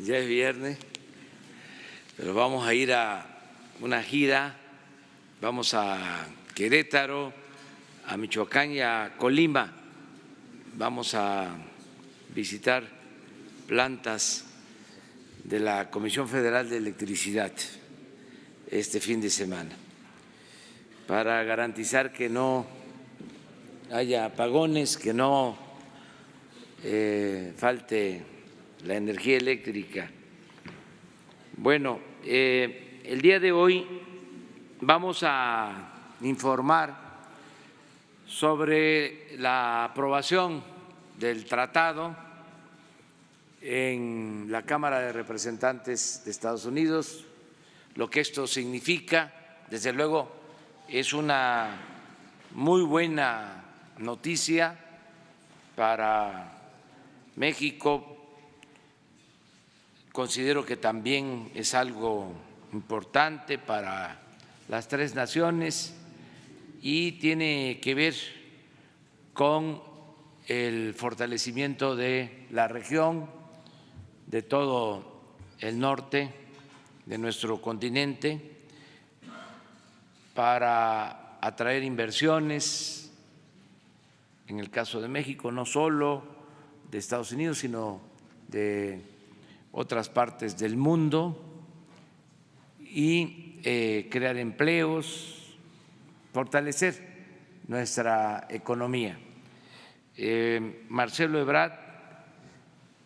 Ya es viernes, pero vamos a ir a una gira, vamos a Querétaro, a Michoacán y a Colima. Vamos a visitar plantas de la Comisión Federal de Electricidad este fin de semana para garantizar que no haya apagones, que no falte la energía eléctrica. Bueno, el día de hoy vamos a informar sobre la aprobación del tratado en la Cámara de Representantes de Estados Unidos, lo que esto significa. Desde luego es una muy buena noticia para México. Considero que también es algo importante para las tres naciones y tiene que ver con el fortalecimiento de la región, de todo el norte de nuestro continente, para atraer inversiones, en el caso de México, no solo de Estados Unidos, sino de otras partes del mundo, y crear empleos, fortalecer nuestra economía. Marcelo Ebrard,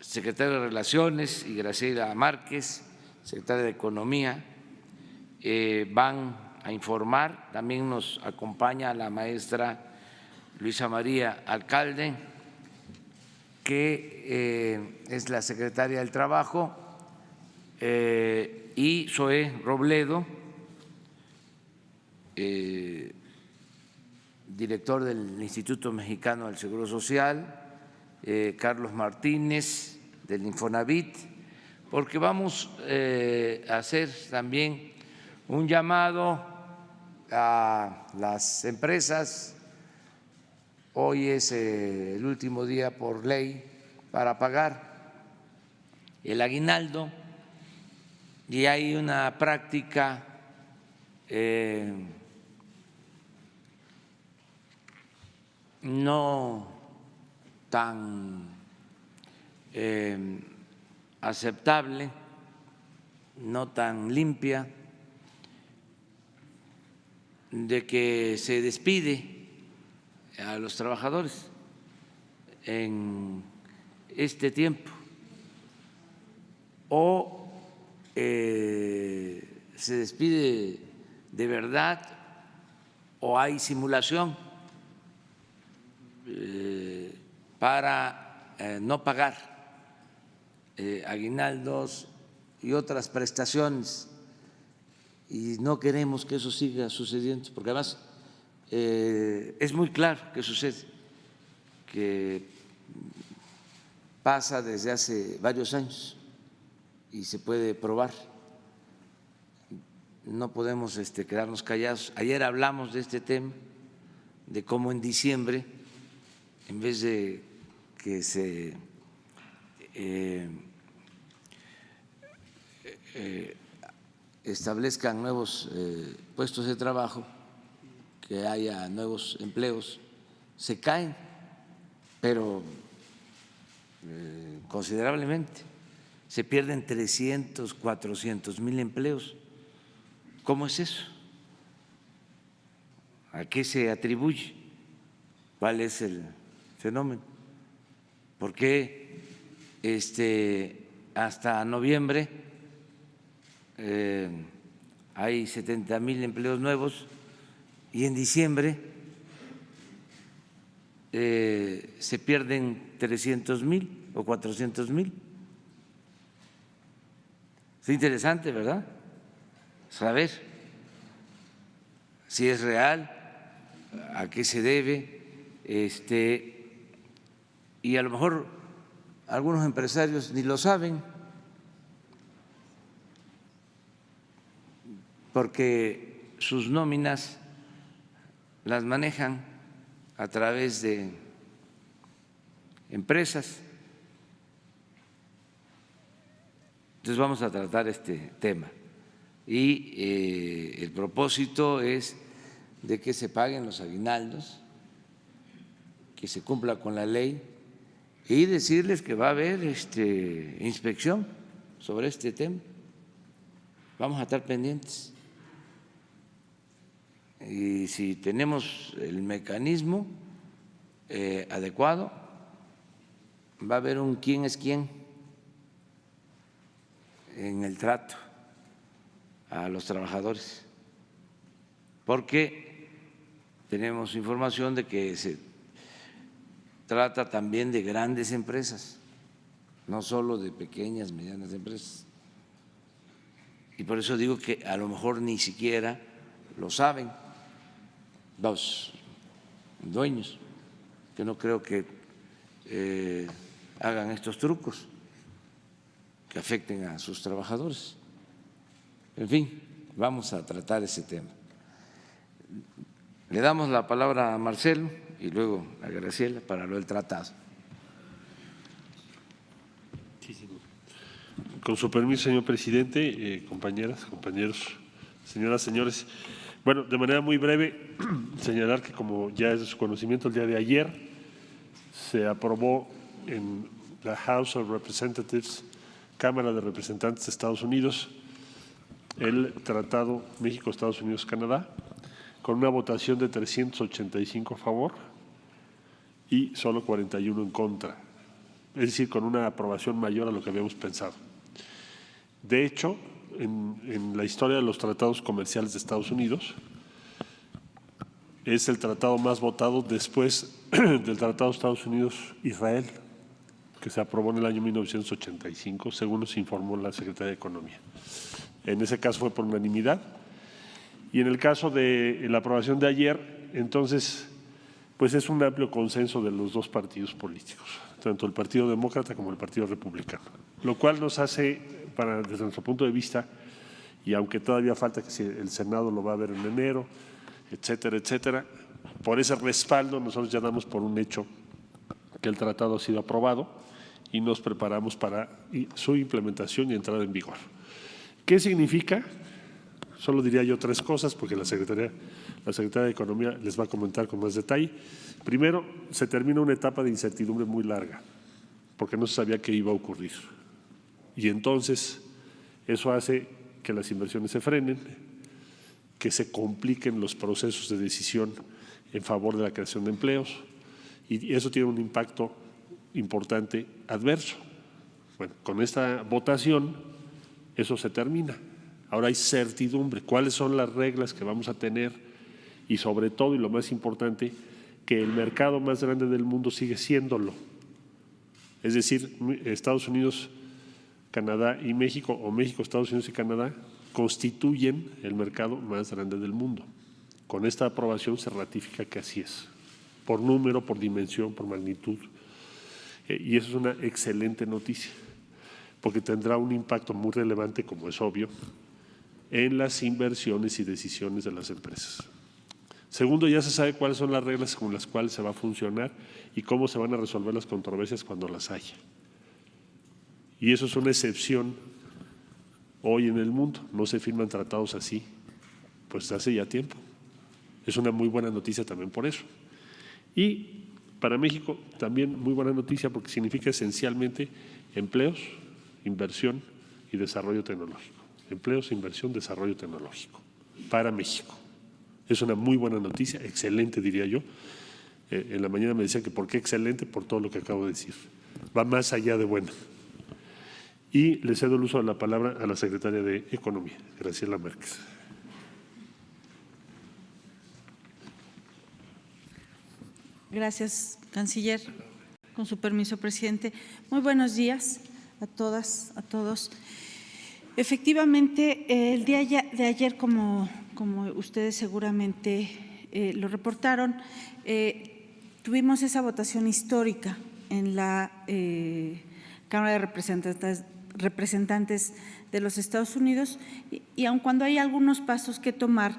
secretario de Relaciones, y Graciela Márquez, secretaria de Economía, van a informar. También nos acompaña la maestra Luisa María Alcalde, que es la secretaria del Trabajo, y Zoé Robledo, director del Instituto Mexicano del Seguro Social, Carlos Martínez del Infonavit, porque vamos a hacer también un llamado a las empresas. Hoy es el último día por ley para pagar el aguinaldo y hay una práctica no tan aceptable, no tan limpia, de que se despide a los trabajadores en este tiempo o se despide de verdad o hay simulación para no pagar aguinaldos y otras prestaciones, y no queremos que eso siga sucediendo, porque además es muy claro que sucede, que pasa desde hace varios años y se puede probar. No podemos quedarnos callados. Ayer hablamos de este tema, de cómo en diciembre, en vez de que se establezcan nuevos puestos de trabajo, que haya nuevos empleos, se caen, pero considerablemente. Se pierden 300, 400 mil empleos. ¿Cómo es eso? ¿A qué se atribuye? ¿Cuál es el fenómeno? ¿Por qué hasta noviembre hay 70 mil empleos nuevos y en diciembre se pierden 300 mil o 400 mil? Es interesante, ¿verdad? Saber si es real, a qué se debe, y a lo mejor algunos empresarios ni lo saben, porque sus nóminas las manejan a través de empresas. Entonces vamos a tratar este tema y el propósito es de que se paguen los aguinaldos, que se cumpla con la ley y decirles que va a haber inspección sobre este tema. Vamos a estar pendientes y si tenemos el mecanismo adecuado, va a haber un quién es quién en el trato a los trabajadores, porque tenemos información de que se trata también de grandes empresas, no solo de pequeñas, medianas empresas. Y por eso digo que a lo mejor ni siquiera lo saben los dueños, que no creo que hagan estos trucos que afecten a sus trabajadores. En fin, vamos a tratar ese tema. Le damos la palabra a Marcelo y luego a Graciela para lo del tratado. Con su permiso, señor presidente, compañeras, compañeros, señoras, señores. Bueno, de manera muy breve, señalar que como ya es de su conocimiento, el día de ayer se aprobó en la House of Representatives, Cámara de Representantes de Estados Unidos, el Tratado México-Estados Unidos-Canadá, con una votación de 385 a favor y solo 41 en contra, es decir, con una aprobación mayor a lo que habíamos pensado. De hecho, en la historia de los tratados comerciales de Estados Unidos, es el tratado más votado después del Tratado Estados Unidos-Israel, que se aprobó en el año 1985, según nos informó la Secretaría de Economía. En ese caso fue por unanimidad. Y en el caso de la aprobación de ayer, entonces, pues es un amplio consenso de los dos partidos políticos, tanto el Partido Demócrata como el Partido Republicano, lo cual nos hace, desde nuestro punto de vista, y aunque todavía falta que el Senado lo va a ver en enero, etcétera, etcétera, por ese respaldo nosotros ya damos por un hecho que el tratado ha sido aprobado y nos preparamos para su implementación y entrada en vigor. ¿Qué significa? Solo diría yo tres cosas porque la Secretaría de Economía les va a comentar con más detalle. Primero, se termina una etapa de incertidumbre muy larga porque no se sabía qué iba a ocurrir. Y entonces eso hace que las inversiones se frenen, que se compliquen los procesos de decisión en favor de la creación de empleos y eso tiene un impacto importante adverso. Bueno, con esta votación eso se termina. Ahora hay certidumbre, cuáles son las reglas que vamos a tener y sobre todo, y lo más importante, que el mercado más grande del mundo sigue siéndolo. Es decir, Estados Unidos, Canadá y México, o México, Estados Unidos y Canadá, constituyen el mercado más grande del mundo. Con esta aprobación se ratifica que así es, por número, por dimensión, por magnitud. Y eso es una excelente noticia, porque tendrá un impacto muy relevante, como es obvio, en las inversiones y decisiones de las empresas. Segundo, ya se sabe cuáles son las reglas con las cuales se va a funcionar y cómo se van a resolver las controversias cuando las haya. Y eso es una excepción hoy en el mundo. No se firman tratados así, pues hace ya tiempo. Es una muy buena noticia también por eso. Y para México también muy buena noticia porque significa esencialmente empleos, inversión y desarrollo tecnológico. Empleos, inversión, desarrollo tecnológico para México. Es una muy buena noticia, excelente diría yo. En la mañana me decían que por qué excelente, por todo lo que acabo de decir. Va más allá de buena. Y le cedo el uso de la palabra a la secretaria de Economía, Graciela Márquez. Gracias, canciller. Con su permiso, presidente. Muy buenos días a todas, a todos. Efectivamente, el día de ayer, como ustedes seguramente lo reportaron, tuvimos esa votación histórica en la Cámara de Representantes de los Estados Unidos y aun cuando hay algunos pasos que tomar,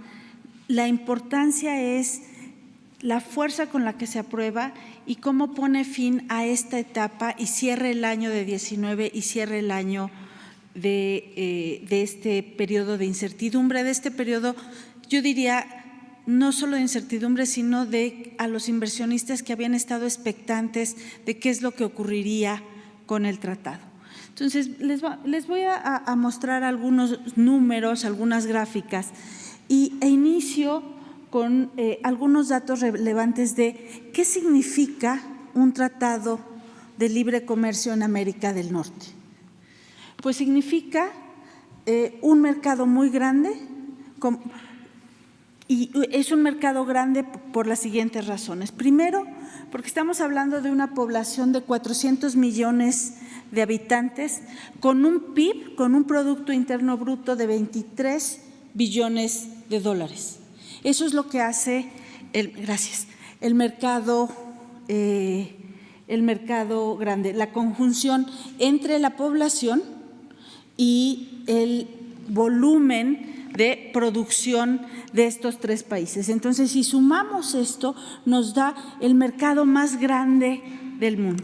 la importancia es la fuerza con la que se aprueba y cómo pone fin a esta etapa y cierre el año de 19 y cierre el año de este periodo de incertidumbre, de este periodo, yo diría, no solo de incertidumbre, sino de a los inversionistas que habían estado expectantes de qué es lo que ocurriría con el tratado. Entonces, les voy a mostrar algunos números, algunas gráficas e inicio con algunos datos relevantes de qué significa un tratado de libre comercio en América del Norte. Pues significa un mercado muy grande, y es un mercado grande por las siguientes razones. Primero, porque estamos hablando de una población de 400 millones de habitantes con un PIB, con un Producto Interno Bruto de 23 billones de dólares. Eso es lo que hace el mercado grande, la conjunción entre la población y el volumen de producción de estos tres países. Entonces, si sumamos esto, nos da el mercado más grande del mundo.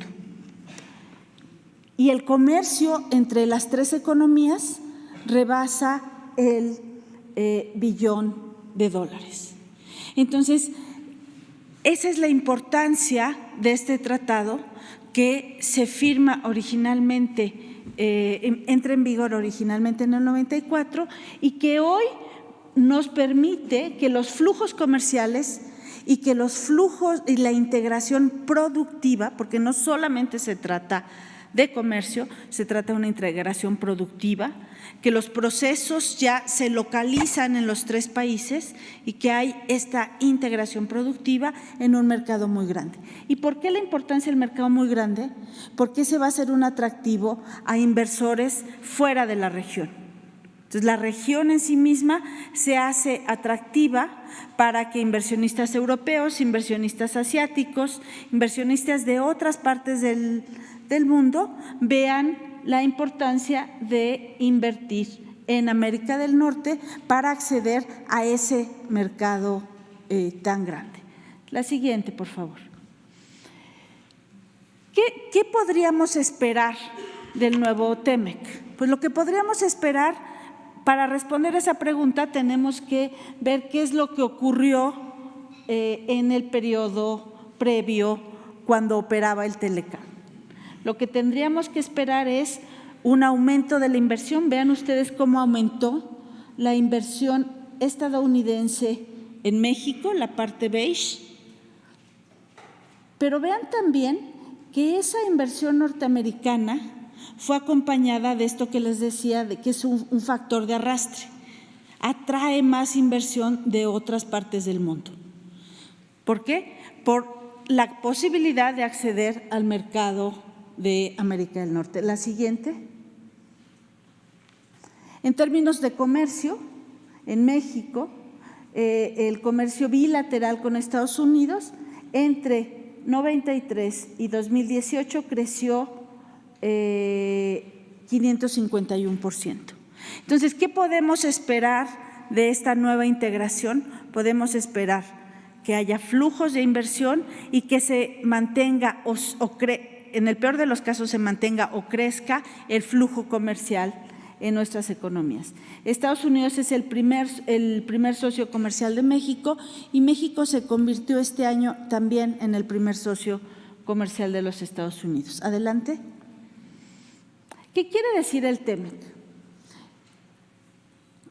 Y el comercio entre las tres economías rebasa el billón de dólares. Entonces, esa es la importancia de este tratado que se firma originalmente, entra en vigor originalmente en el 94 y que hoy nos permite que los flujos comerciales y que los flujos y la integración productiva, porque no solamente se trata de comercio, se trata de una integración productiva, que los procesos ya se localizan en los tres países y que hay esta integración productiva en un mercado muy grande. ¿Y por qué la importancia del mercado muy grande? Porque ese va a ser un atractivo a inversores fuera de la región. Entonces, la región en sí misma se hace atractiva para que inversionistas europeos, inversionistas asiáticos, inversionistas de otras partes del mundo vean la importancia de invertir en América del Norte para acceder a ese mercado tan grande. La siguiente, por favor. ¿Qué podríamos esperar del nuevo TEMEC? Pues lo que podríamos esperar, para responder a esa pregunta, tenemos que ver qué es lo que ocurrió en el periodo previo cuando operaba el Telecán. Lo que tendríamos que esperar es un aumento de la inversión. Vean ustedes cómo aumentó la inversión estadounidense en México, la parte beige. Pero vean también que esa inversión norteamericana fue acompañada de esto que les decía, de que es un factor de arrastre. Atrae más inversión de otras partes del mundo. ¿Por qué? Por la posibilidad de acceder al mercado de América del Norte. La siguiente. En términos de comercio, en México, el comercio bilateral con Estados Unidos entre 93 y 2018 creció 551%. Entonces, ¿qué podemos esperar de esta nueva integración? Podemos esperar que haya flujos de inversión y que se mantenga en el peor de los casos se mantenga o crezca el flujo comercial en nuestras economías. Estados Unidos es el primer socio comercial de México y México se convirtió este año también en el primer socio comercial de los Estados Unidos. Adelante. ¿Qué quiere decir el TEMEC?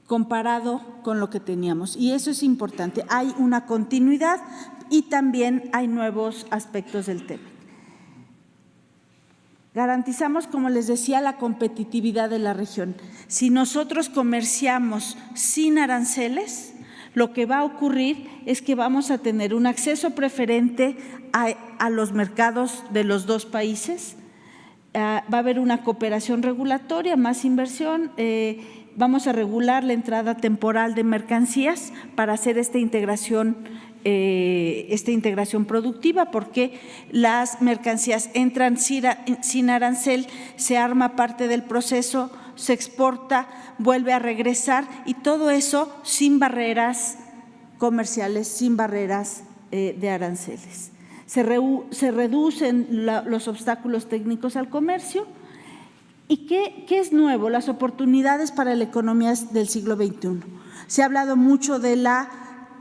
Comparado con lo que teníamos, y eso es importante. Hay una continuidad y también hay nuevos aspectos del TEMEC. Garantizamos, como les decía, la competitividad de la región. Si nosotros comerciamos sin aranceles, lo que va a ocurrir es que vamos a tener un acceso preferente a los mercados de los dos países, va a haber una cooperación regulatoria, más inversión, vamos a regular la entrada temporal de mercancías para hacer esta integración productiva, porque las mercancías entran sin arancel, se arma parte del proceso, se exporta, vuelve a regresar y todo eso sin barreras comerciales, sin barreras de aranceles. Se reducen los obstáculos técnicos al comercio. ¿Y qué es nuevo? Las oportunidades para la economía del siglo XXI. Se ha hablado mucho de la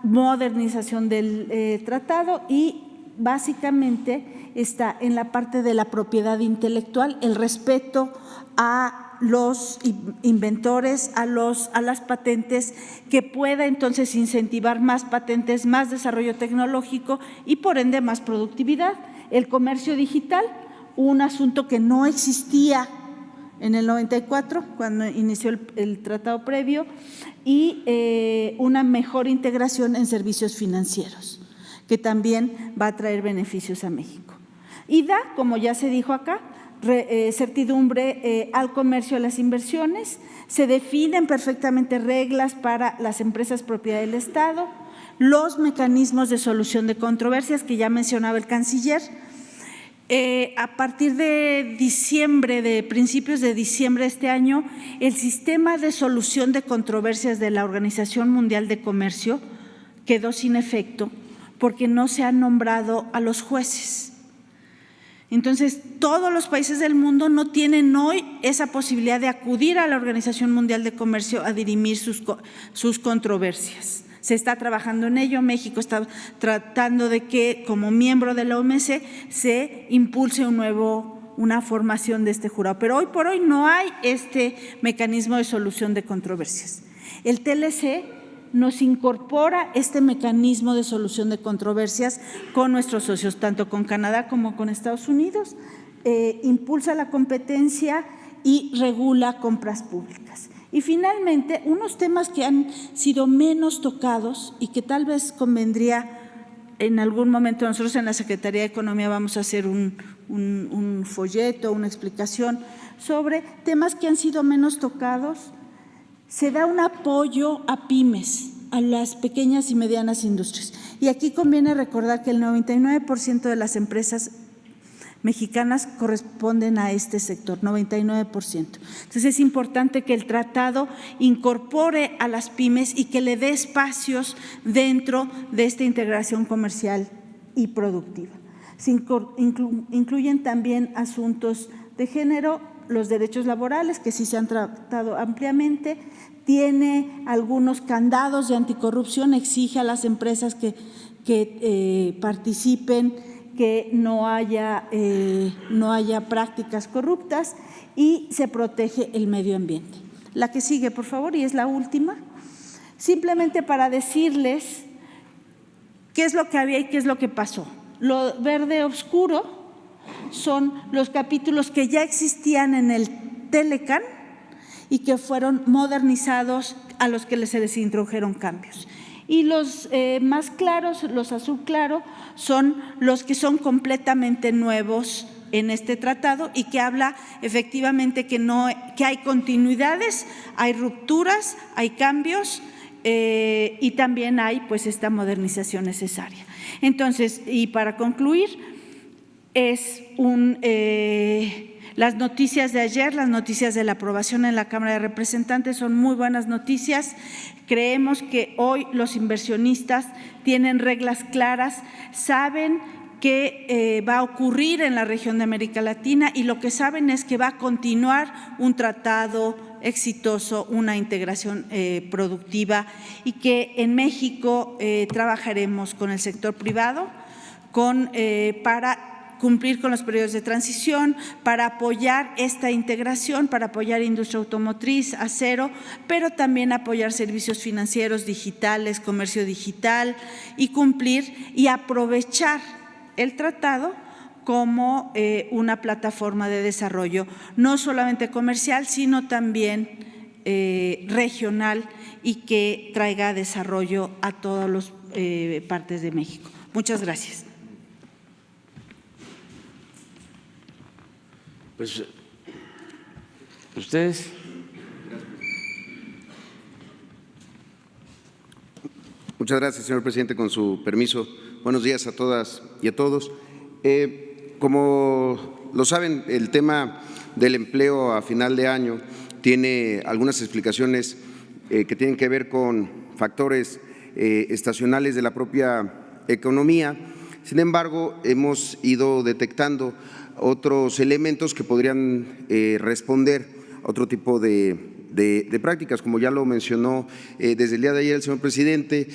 modernización del tratado y básicamente está en la parte de la propiedad intelectual, el respeto a los inventores, a las patentes, que pueda entonces incentivar más patentes, más desarrollo tecnológico y por ende más productividad. El comercio digital, un asunto que no existía en el 94, cuando inició el tratado previo, y una mejor integración en servicios financieros, que también va a traer beneficios a México. Y da, como ya se dijo acá, certidumbre al comercio, a las inversiones, se definen perfectamente reglas para las empresas propiedad del Estado, los mecanismos de solución de controversias que ya mencionaba el canciller. A partir de principios de diciembre de este año, el sistema de solución de controversias de la Organización Mundial de Comercio quedó sin efecto porque no se han nombrado a los jueces. Entonces, todos los países del mundo no tienen hoy esa posibilidad de acudir a la Organización Mundial de Comercio a dirimir sus controversias. Se está trabajando en ello. México está tratando de que, como miembro de la OMC, se impulse una formación de este jurado. Pero hoy por hoy no hay este mecanismo de solución de controversias. El TLC nos incorpora este mecanismo de solución de controversias con nuestros socios, tanto con Canadá como con Estados Unidos, impulsa la competencia y regula compras públicas. Y finalmente, unos temas que han sido menos tocados y que tal vez convendría en algún momento, nosotros en la Secretaría de Economía vamos a hacer un folleto, una explicación sobre temas que han sido menos tocados. Se da un apoyo a pymes, a las pequeñas y medianas industrias. Y aquí conviene recordar que el 99% de las empresas mexicanas corresponden a este sector, 99%. Entonces es importante que el tratado incorpore a las pymes y que le dé espacios dentro de esta integración comercial y productiva. Se incluyen también asuntos de género, los derechos laborales, que sí se han tratado ampliamente, tiene algunos candados de anticorrupción, exige a las empresas que participen, que no haya prácticas corruptas y se protege el medio ambiente. La que sigue, por favor, y es la última. Simplemente para decirles qué es lo que había y qué es lo que pasó. Lo verde oscuro son los capítulos que ya existían en el Telecan y que fueron modernizados, a los que se les introdujeron cambios. Y los más claros, los azul claro, son los que son completamente nuevos en este tratado y que habla efectivamente que hay continuidades, hay rupturas, hay cambios y también hay pues esta modernización necesaria. Entonces, y para concluir, las noticias de ayer, las noticias de la aprobación en la Cámara de Representantes son muy buenas noticias. Creemos que hoy los inversionistas tienen reglas claras, saben qué va a ocurrir en la región de América Latina y lo que saben es que va a continuar un tratado exitoso, una integración productiva y que en México trabajaremos con el sector privado para cumplir con los periodos de transición, para apoyar esta integración, para apoyar industria automotriz, acero, pero también apoyar servicios financieros digitales, comercio digital y cumplir y aprovechar el tratado como una plataforma de desarrollo, no solamente comercial, sino también regional y que traiga desarrollo a todas las partes de México. Muchas gracias. Pues, ¿ustedes? Muchas gracias, señor presidente. Con su permiso, buenos días a todas y a todos. Como lo saben, el tema del empleo a final de año tiene algunas explicaciones que tienen que ver con factores estacionales de la propia economía. Sin embargo, hemos ido detectando otros elementos que podrían responder a otro tipo de prácticas, como ya lo mencionó desde el día de ayer el señor presidente,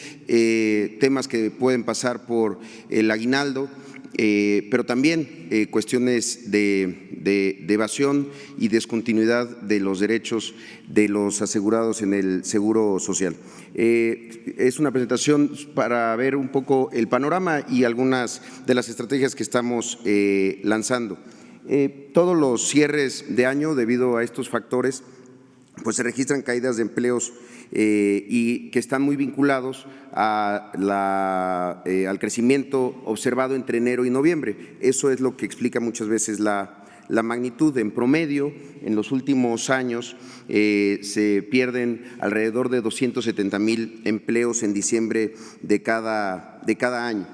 temas que pueden pasar por el aguinaldo, pero también cuestiones de evasión y discontinuidad de los derechos de los asegurados en el Seguro Social. Es una presentación para ver un poco el panorama y algunas de las estrategias que estamos lanzando. Todos los cierres de año, debido a estos factores, pues se registran caídas de empleos y que están muy vinculados al crecimiento observado entre enero y noviembre. Eso es lo que explica muchas veces la magnitud. En promedio, en los últimos años se pierden alrededor de 270,000 empleos en diciembre de cada año.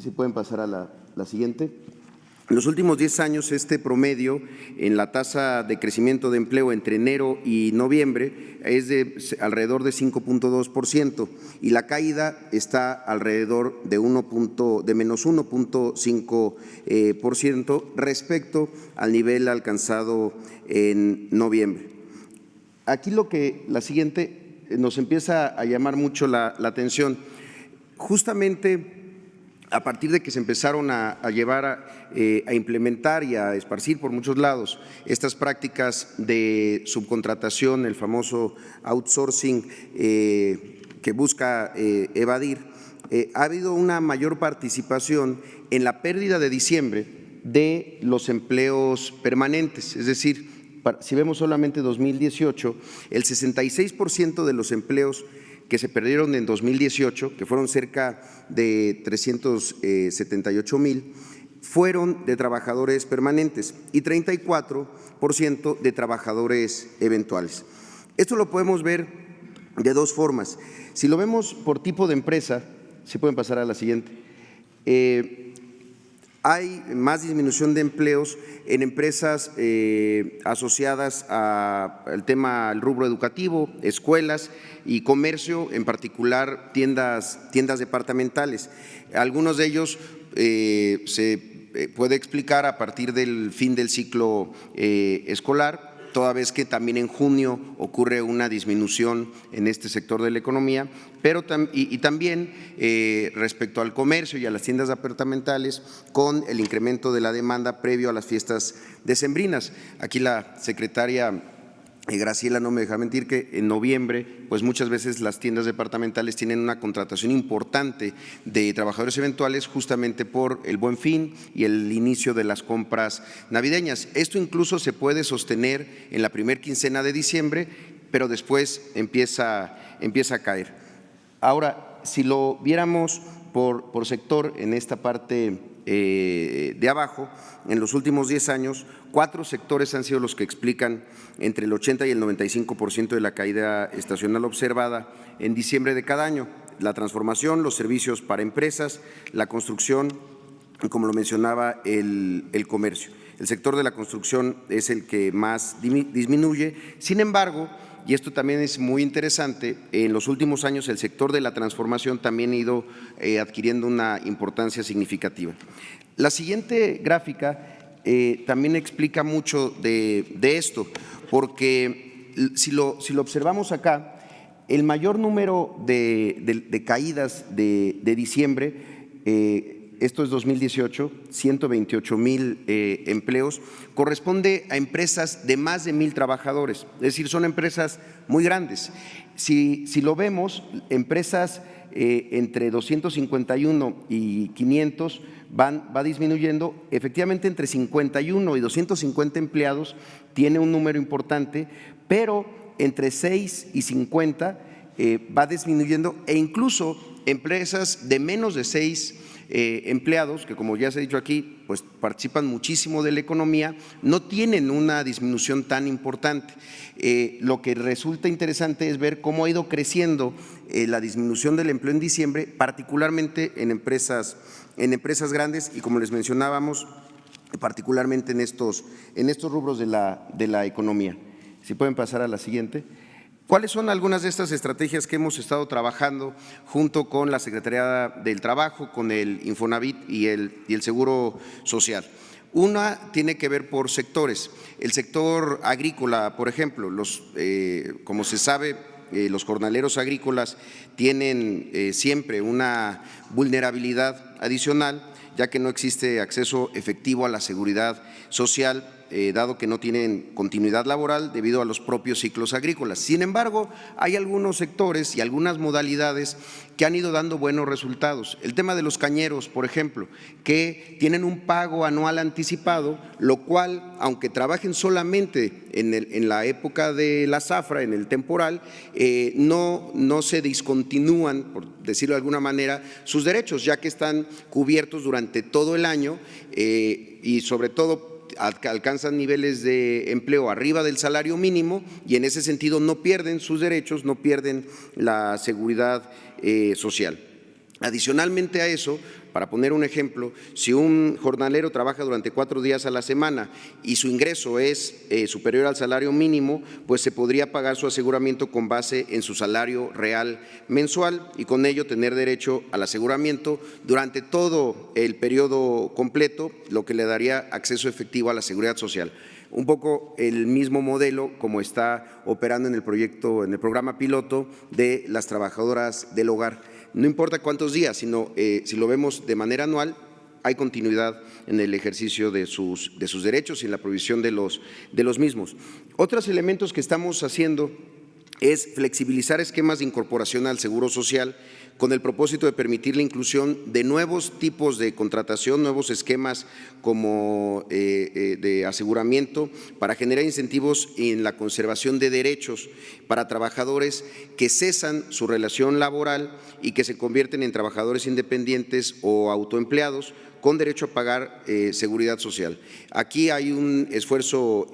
¿Sí pueden pasar a la siguiente? En los últimos 10 años, este promedio en la tasa de crecimiento de empleo entre enero y noviembre es de alrededor de 5.2% y la caída está alrededor de menos 1.5% respecto al nivel alcanzado en noviembre. Aquí la siguiente nos empieza a llamar mucho la atención. Justamente a partir de que se empezaron a llevar a implementar y a esparcir por muchos lados estas prácticas de subcontratación, el famoso outsourcing que busca evadir, ha habido una mayor participación en la pérdida de diciembre de los empleos permanentes. Es decir, si vemos solamente 2018, el 66% de los empleos que se perdieron en 2018, que fueron cerca de 378,000, fueron de trabajadores permanentes y 34% de trabajadores eventuales. Esto lo podemos ver de dos formas. Si lo vemos por tipo de empresa, si pueden pasar a la siguiente, hay más disminución de empleos en empresas asociadas al rubro educativo, escuelas y comercio, en particular tiendas departamentales. Algunos de ellos se puede explicar a partir del fin del ciclo escolar, toda vez que también en junio ocurre una disminución en este sector de la economía, pero también respecto al comercio y a las tiendas departamentales, con el incremento de la demanda previo a las fiestas decembrinas. Aquí la secretaria Graciela no me deja mentir que en noviembre, pues muchas veces las tiendas departamentales tienen una contratación importante de trabajadores eventuales justamente por el Buen Fin y el inicio de las compras navideñas. Esto incluso se puede sostener en la primera quincena de diciembre, pero después empieza a caer. Ahora, si lo viéramos por sector en esta parte de abajo, en los últimos 10 años, 4 sectores han sido los que explican entre el 80 y el 95% de la caída estacional observada en diciembre de cada año: la transformación, los servicios para empresas, la construcción y, como lo mencionaba, el comercio. El sector de la construcción es el que más disminuye. Sin embargo, y esto también es muy interesante, en los últimos años el sector de la transformación también ha ido adquiriendo una importancia significativa. La siguiente gráfica también explica mucho de esto, porque si lo observamos acá, el mayor número de caídas de diciembre, esto es 2018, 128,000 empleos, corresponde a empresas de más de 1,000 trabajadores, es decir, son empresas muy grandes. Si lo vemos, empresas entre 251 y 500 va disminuyendo. Efectivamente, entre 51 y 250 empleados tiene un número importante, pero entre 6 y 50 va disminuyendo, e incluso empresas de menos de 6 empleados, que como ya se ha dicho aquí, pues participan muchísimo de la economía, no tienen una disminución tan importante. Lo que resulta interesante es ver cómo ha ido creciendo la disminución del empleo en diciembre, particularmente en empresas grandes y, como les mencionábamos, particularmente en estos rubros de la economía. Si pueden pasar a la siguiente. ¿Cuáles son algunas de estas estrategias que hemos estado trabajando junto con la Secretaría del Trabajo, con el Infonavit y el Seguro Social? Una tiene que ver por sectores. El sector agrícola, por ejemplo, como se sabe, los jornaleros agrícolas tienen siempre una vulnerabilidad adicional, ya que no existe acceso efectivo a la seguridad social, dado que no tienen continuidad laboral debido a los propios ciclos agrícolas. Sin embargo, hay algunos sectores y algunas modalidades que han ido dando buenos resultados. El tema de los cañeros, por ejemplo, que tienen un pago anual anticipado, lo cual, aunque trabajen solamente en la época de la zafra, en el temporal, no se discontinúan, por decirlo de alguna manera, sus derechos, ya que están cubiertos durante todo el año y sobre todo alcanzan niveles de empleo arriba del salario mínimo y en ese sentido no pierden sus derechos, no pierden la seguridad social. Adicionalmente a eso, para poner un ejemplo, si un jornalero trabaja durante 4 días a la semana y su ingreso es superior al salario mínimo, pues se podría pagar su aseguramiento con base en su salario real mensual y con ello tener derecho al aseguramiento durante todo el periodo completo, lo que le daría acceso efectivo a la seguridad social. Un poco el mismo modelo como está operando en el proyecto, en el programa piloto de las trabajadoras del hogar. No importa cuántos días, sino si lo vemos de manera anual, hay continuidad en el ejercicio de sus derechos y en la provisión de los mismos. Otros elementos que estamos haciendo es flexibilizar esquemas de incorporación al Seguro Social con el propósito de permitir la inclusión de nuevos tipos de contratación, nuevos esquemas como de aseguramiento para generar incentivos en la conservación de derechos para trabajadores que cesan su relación laboral y que se convierten en trabajadores independientes o autoempleados con derecho a pagar seguridad social. Aquí hay un esfuerzo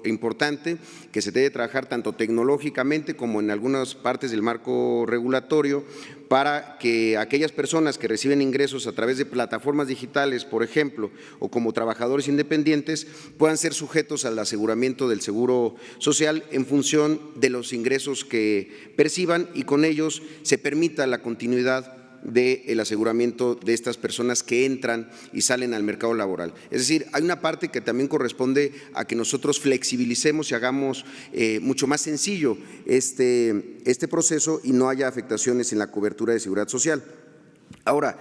importante que se debe trabajar tanto tecnológicamente como en algunas partes del marco regulatorio para que aquellas personas que reciben ingresos a través de plataformas digitales, por ejemplo, o como trabajadores independientes, puedan ser sujetos al aseguramiento del Seguro Social en función de los ingresos que perciban y con ellos se permita la continuidad del aseguramiento de estas personas que entran y salen al mercado laboral. Es decir, hay una parte que también corresponde a que nosotros flexibilicemos y hagamos mucho más sencillo este proceso y no haya afectaciones en la cobertura de seguridad social. Ahora,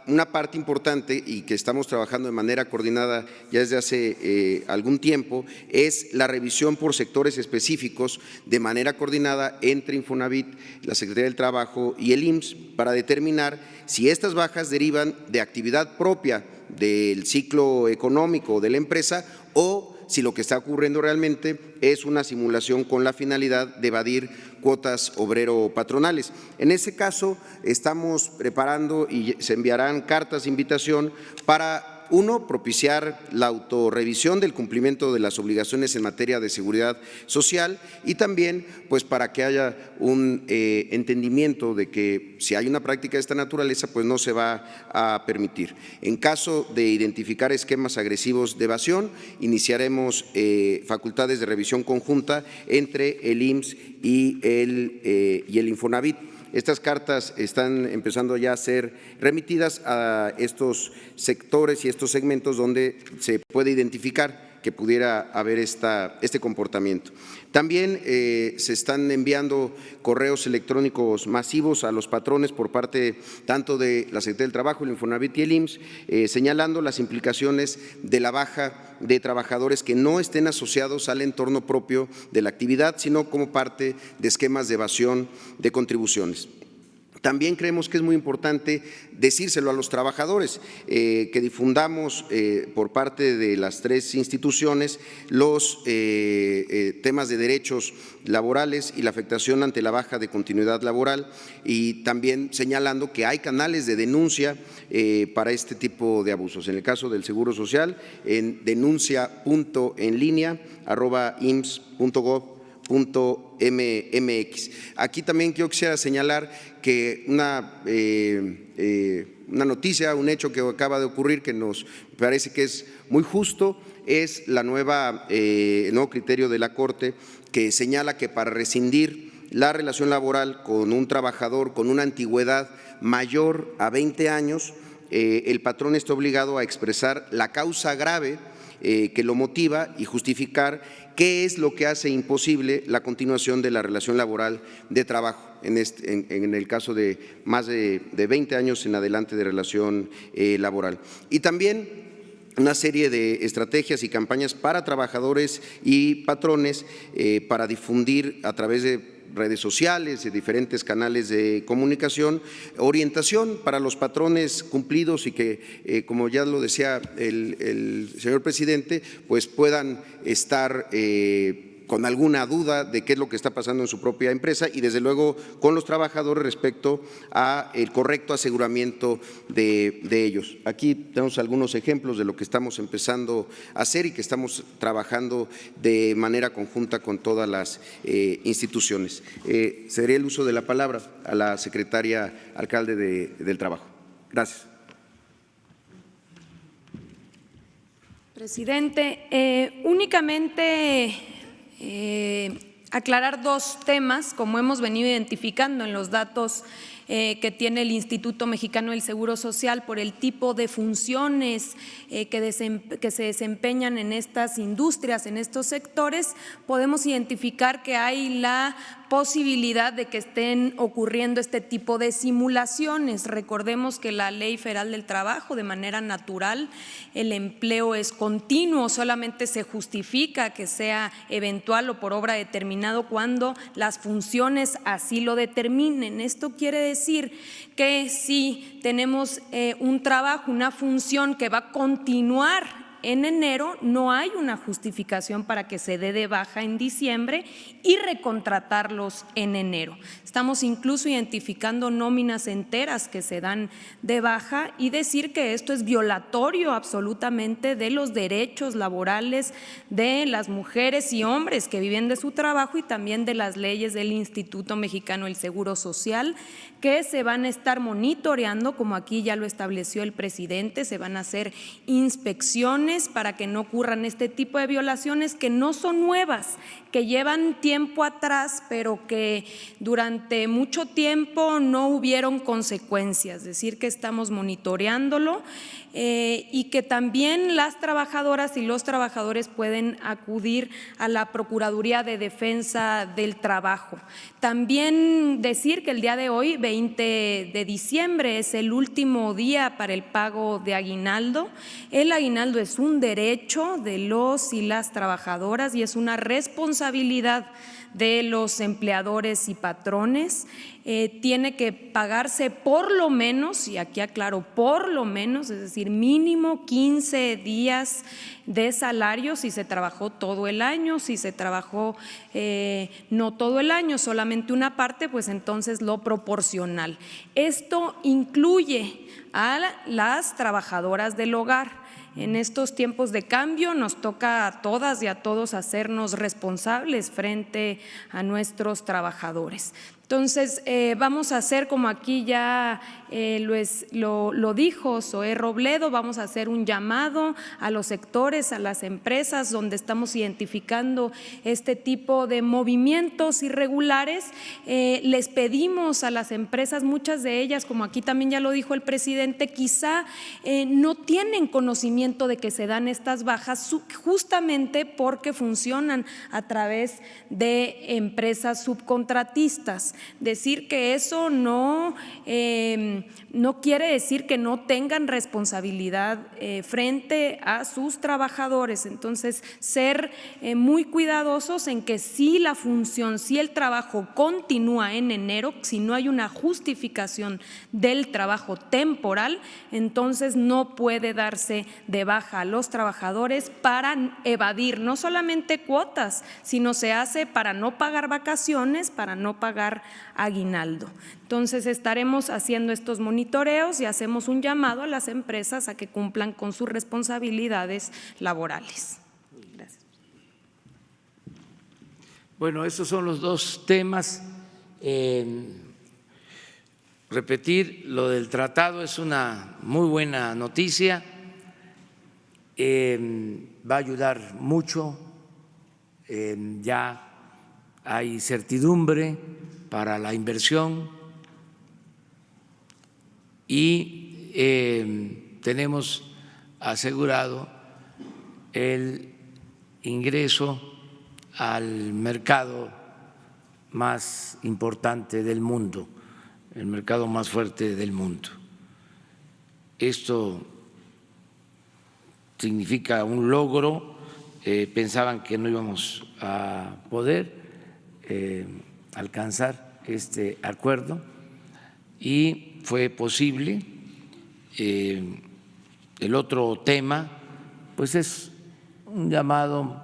una parte importante y que estamos trabajando de manera coordinada ya desde hace algún tiempo es la revisión por sectores específicos de manera coordinada entre Infonavit, la Secretaría del Trabajo y el IMSS para determinar si estas bajas derivan de actividad propia del ciclo económico de la empresa o si lo que está ocurriendo realmente es una simulación con la finalidad de evadir cuotas obrero-patronales. En ese caso, estamos preparando y se enviarán cartas de invitación para uno, propiciar la autorrevisión del cumplimiento de las obligaciones en materia de seguridad social y también pues para que haya un entendimiento de que si hay una práctica de esta naturaleza pues no se va a permitir. En caso de identificar esquemas agresivos de evasión, iniciaremos facultades de revisión conjunta entre el IMSS y el Infonavit. Estas cartas están empezando ya a ser remitidas a estos sectores y estos segmentos donde se puede identificar que pudiera haber este comportamiento. También se están enviando correos electrónicos masivos a los patrones por parte tanto de la Secretaría del Trabajo, el Infonavit y el IMSS, señalando las implicaciones de la baja de trabajadores que no estén asociados al entorno propio de la actividad, sino como parte de esquemas de evasión de contribuciones. También creemos que es muy importante decírselo a los trabajadores, que difundamos por parte de las 3 instituciones los temas de derechos laborales y la afectación ante la baja de continuidad laboral y también señalando que hay canales de denuncia para este tipo de abusos. En el caso del Seguro Social, en denuncia.enlinea@ims.gov.mx. Aquí también yo quisiera señalar que una noticia, un hecho que acaba de ocurrir que nos parece que es muy justo, es el nuevo criterio de la Corte que señala que para rescindir la relación laboral con un trabajador con una antigüedad mayor a 20 años, el patrón está obligado a expresar la causa grave que lo motiva y justificar qué es lo que hace imposible la continuación de la relación laboral de trabajo, en el caso de más de 20 años en adelante de relación laboral. Y también una serie de estrategias y campañas para trabajadores y patrones para difundir a través de redes sociales, de diferentes canales de comunicación, orientación para los patrones cumplidos y que, como ya lo decía el señor presidente, pues puedan estar con alguna duda de qué es lo que está pasando en su propia empresa y desde luego con los trabajadores respecto a el correcto aseguramiento de ellos. Aquí tenemos algunos ejemplos de lo que estamos empezando a hacer y que estamos trabajando de manera conjunta con todas las instituciones. Cederé el uso de la palabra a la secretaria alcalde del Trabajo. Gracias. Presidente, únicamente aclarar dos temas, como hemos venido identificando en los datos que tiene el Instituto Mexicano del Seguro Social por el tipo de funciones que se desempeñan en estas industrias, en estos sectores, podemos identificar que hay la posibilidad de que estén ocurriendo este tipo de simulaciones. Recordemos que la Ley Federal del Trabajo, de manera natural, el empleo es continuo, solamente se justifica que sea eventual o por obra determinado cuando las funciones así lo determinen. Esto quiere decir que si tenemos un trabajo, una función que va a continuar en enero, no hay una justificación para que se dé de baja en diciembre y recontratarlos en enero. Estamos incluso identificando nóminas enteras que se dan de baja y decir que esto es violatorio absolutamente de los derechos laborales de las mujeres y hombres que viven de su trabajo y también de las leyes del Instituto Mexicano del Seguro Social, que se van a estar monitoreando, como aquí ya lo estableció el presidente, se van a hacer inspecciones para que no ocurran este tipo de violaciones que no son nuevas, que llevan tiempo atrás, pero que durante mucho tiempo no hubieron consecuencias, es decir, que estamos monitoreándolo y que también las trabajadoras y los trabajadores pueden acudir a la Procuraduría de Defensa del Trabajo. También decir que el día de hoy, 20 de diciembre, es el último día para el pago de aguinaldo. El aguinaldo es un derecho de los y las trabajadoras y es una responsabilidad de los empleadores y patrones. Tiene que pagarse por lo menos, y aquí aclaro, por lo menos, es decir, mínimo 15 días de salario si se trabajó todo el año, si se trabajó no todo el año, solamente una parte, pues entonces lo proporcional. Esto incluye a las trabajadoras del hogar. En estos tiempos de cambio nos toca a todas y a todos hacernos responsables frente a nuestros trabajadores. Entonces, vamos a hacer, como aquí ya lo dijo Zoé Robledo, vamos a hacer un llamado a los sectores, a las empresas donde estamos identificando este tipo de movimientos irregulares. Les pedimos a las empresas, muchas de ellas, como aquí también ya lo dijo el presidente, quizá no tienen conocimiento de que se dan estas bajas justamente porque funcionan a través de empresas subcontratistas. Decir que eso no quiere decir que no tengan responsabilidad frente a sus trabajadores. Entonces, ser muy cuidadosos en que si la función, si el trabajo continúa en enero, si no hay una justificación del trabajo temporal, entonces no puede darse de baja a los trabajadores para evadir no solamente cuotas, sino se hace para no pagar vacaciones, para no pagar aguinaldo. Entonces estaremos haciendo estos monitoreos y hacemos un llamado a las empresas a que cumplan con sus responsabilidades laborales. Gracias. Bueno, estos son los dos temas. repetir, lo del tratado es una muy buena noticia, va a ayudar mucho, ya hay certidumbre para la inversión y tenemos asegurado el ingreso al mercado más importante del mundo, el mercado más fuerte del mundo. Esto significa un logro, pensaban que no íbamos a poder alcanzar este acuerdo y fue posible. El otro tema, pues es un llamado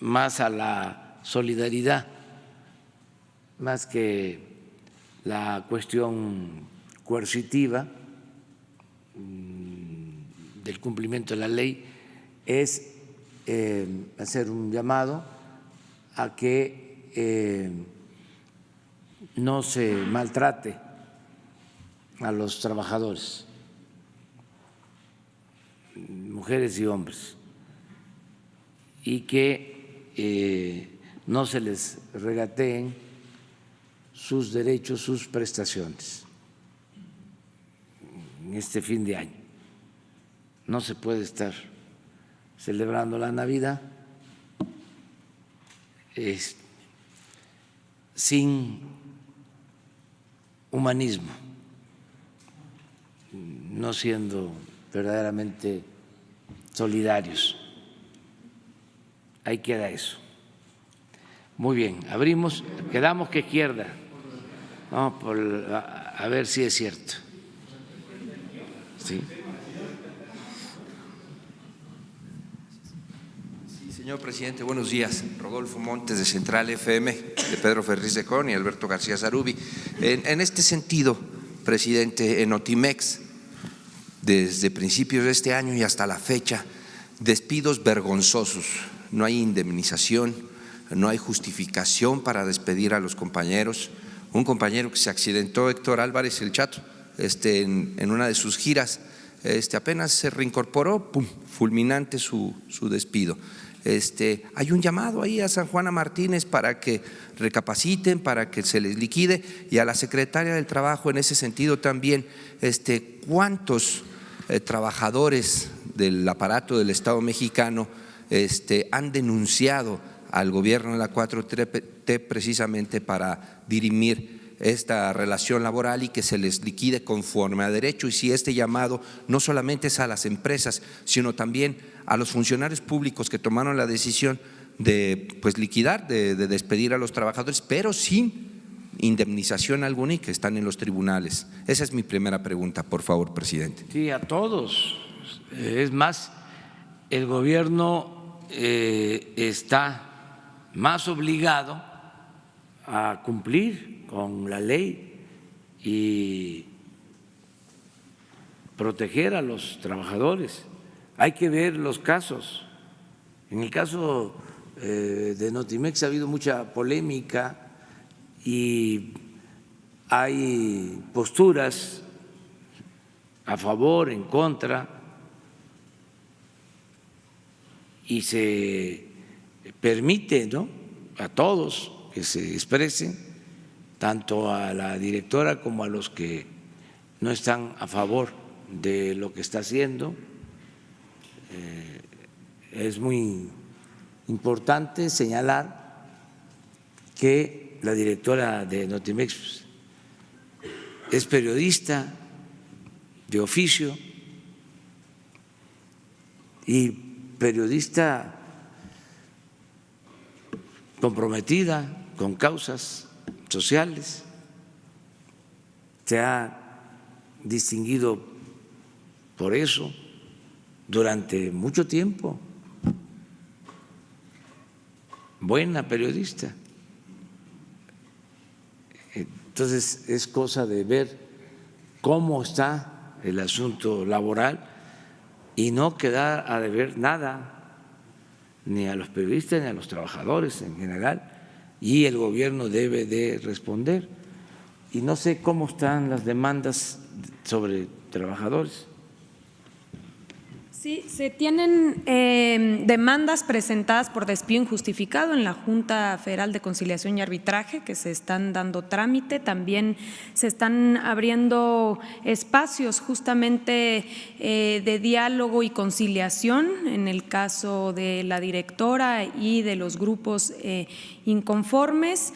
más a la solidaridad, más que la cuestión coercitiva del cumplimiento de la ley, es hacer un llamado a que no se maltrate a los trabajadores, mujeres y hombres, y que no se les regateen sus derechos, sus prestaciones en este fin de año. No se puede estar celebrando la Navidad sin humanismo, no siendo verdaderamente solidarios. Ahí queda eso. Muy bien, abrimos, quedamos que izquierda. Vamos a ver si es cierto. Sí. Señor presidente, buenos días. Rodolfo Montes, de Central FM, de Pedro Ferriz de Con y Alberto García Zarubi. En este sentido, presidente, en Notimex, desde principios de este año y hasta la fecha, despidos vergonzosos. No hay indemnización, no hay justificación para despedir a los compañeros. Un compañero que se accidentó, Héctor Álvarez, el Chato, en una de sus giras, apenas se reincorporó, ¡pum!, fulminante su despido. Hay un llamado ahí a San Juana Martínez para que recapaciten, para que se les liquide, y a la secretaria del Trabajo en ese sentido también, ¿cuántos trabajadores del aparato del Estado mexicano han denunciado al gobierno de la 4T precisamente para dirimir esta relación laboral y que se les liquide conforme a derecho? Y si este llamado no solamente es a las empresas, sino también a los funcionarios públicos que tomaron la decisión de liquidar, de despedir a los trabajadores, pero sin indemnización alguna y que están en los tribunales. Esa es mi primera pregunta, por favor, presidente. Sí, a todos. Es más, el gobierno está más obligado a cumplir con la ley y proteger a los trabajadores. Hay que ver los casos. En el caso de Notimex ha habido mucha polémica y hay posturas a favor, en contra, y se permite, ¿no?, a todos que se expresen, tanto a la directora como a los que no están a favor de lo que está haciendo. Es muy importante señalar que la directora de Notimex es periodista de oficio y periodista comprometida con causas sociales. Se ha distinguido por eso durante mucho tiempo. Buena periodista. Entonces es cosa de ver cómo está el asunto laboral y no quedar a deber nada ni a los periodistas ni a los trabajadores en general, y el gobierno debe de responder. y no sé cómo están las demandas sobre trabajadores. Sí, se tienen demandas presentadas por despido injustificado en la Junta Federal de Conciliación y Arbitraje que se están dando trámite. También se están abriendo espacios justamente de diálogo y conciliación en el caso de la directora y de los grupos inconformes.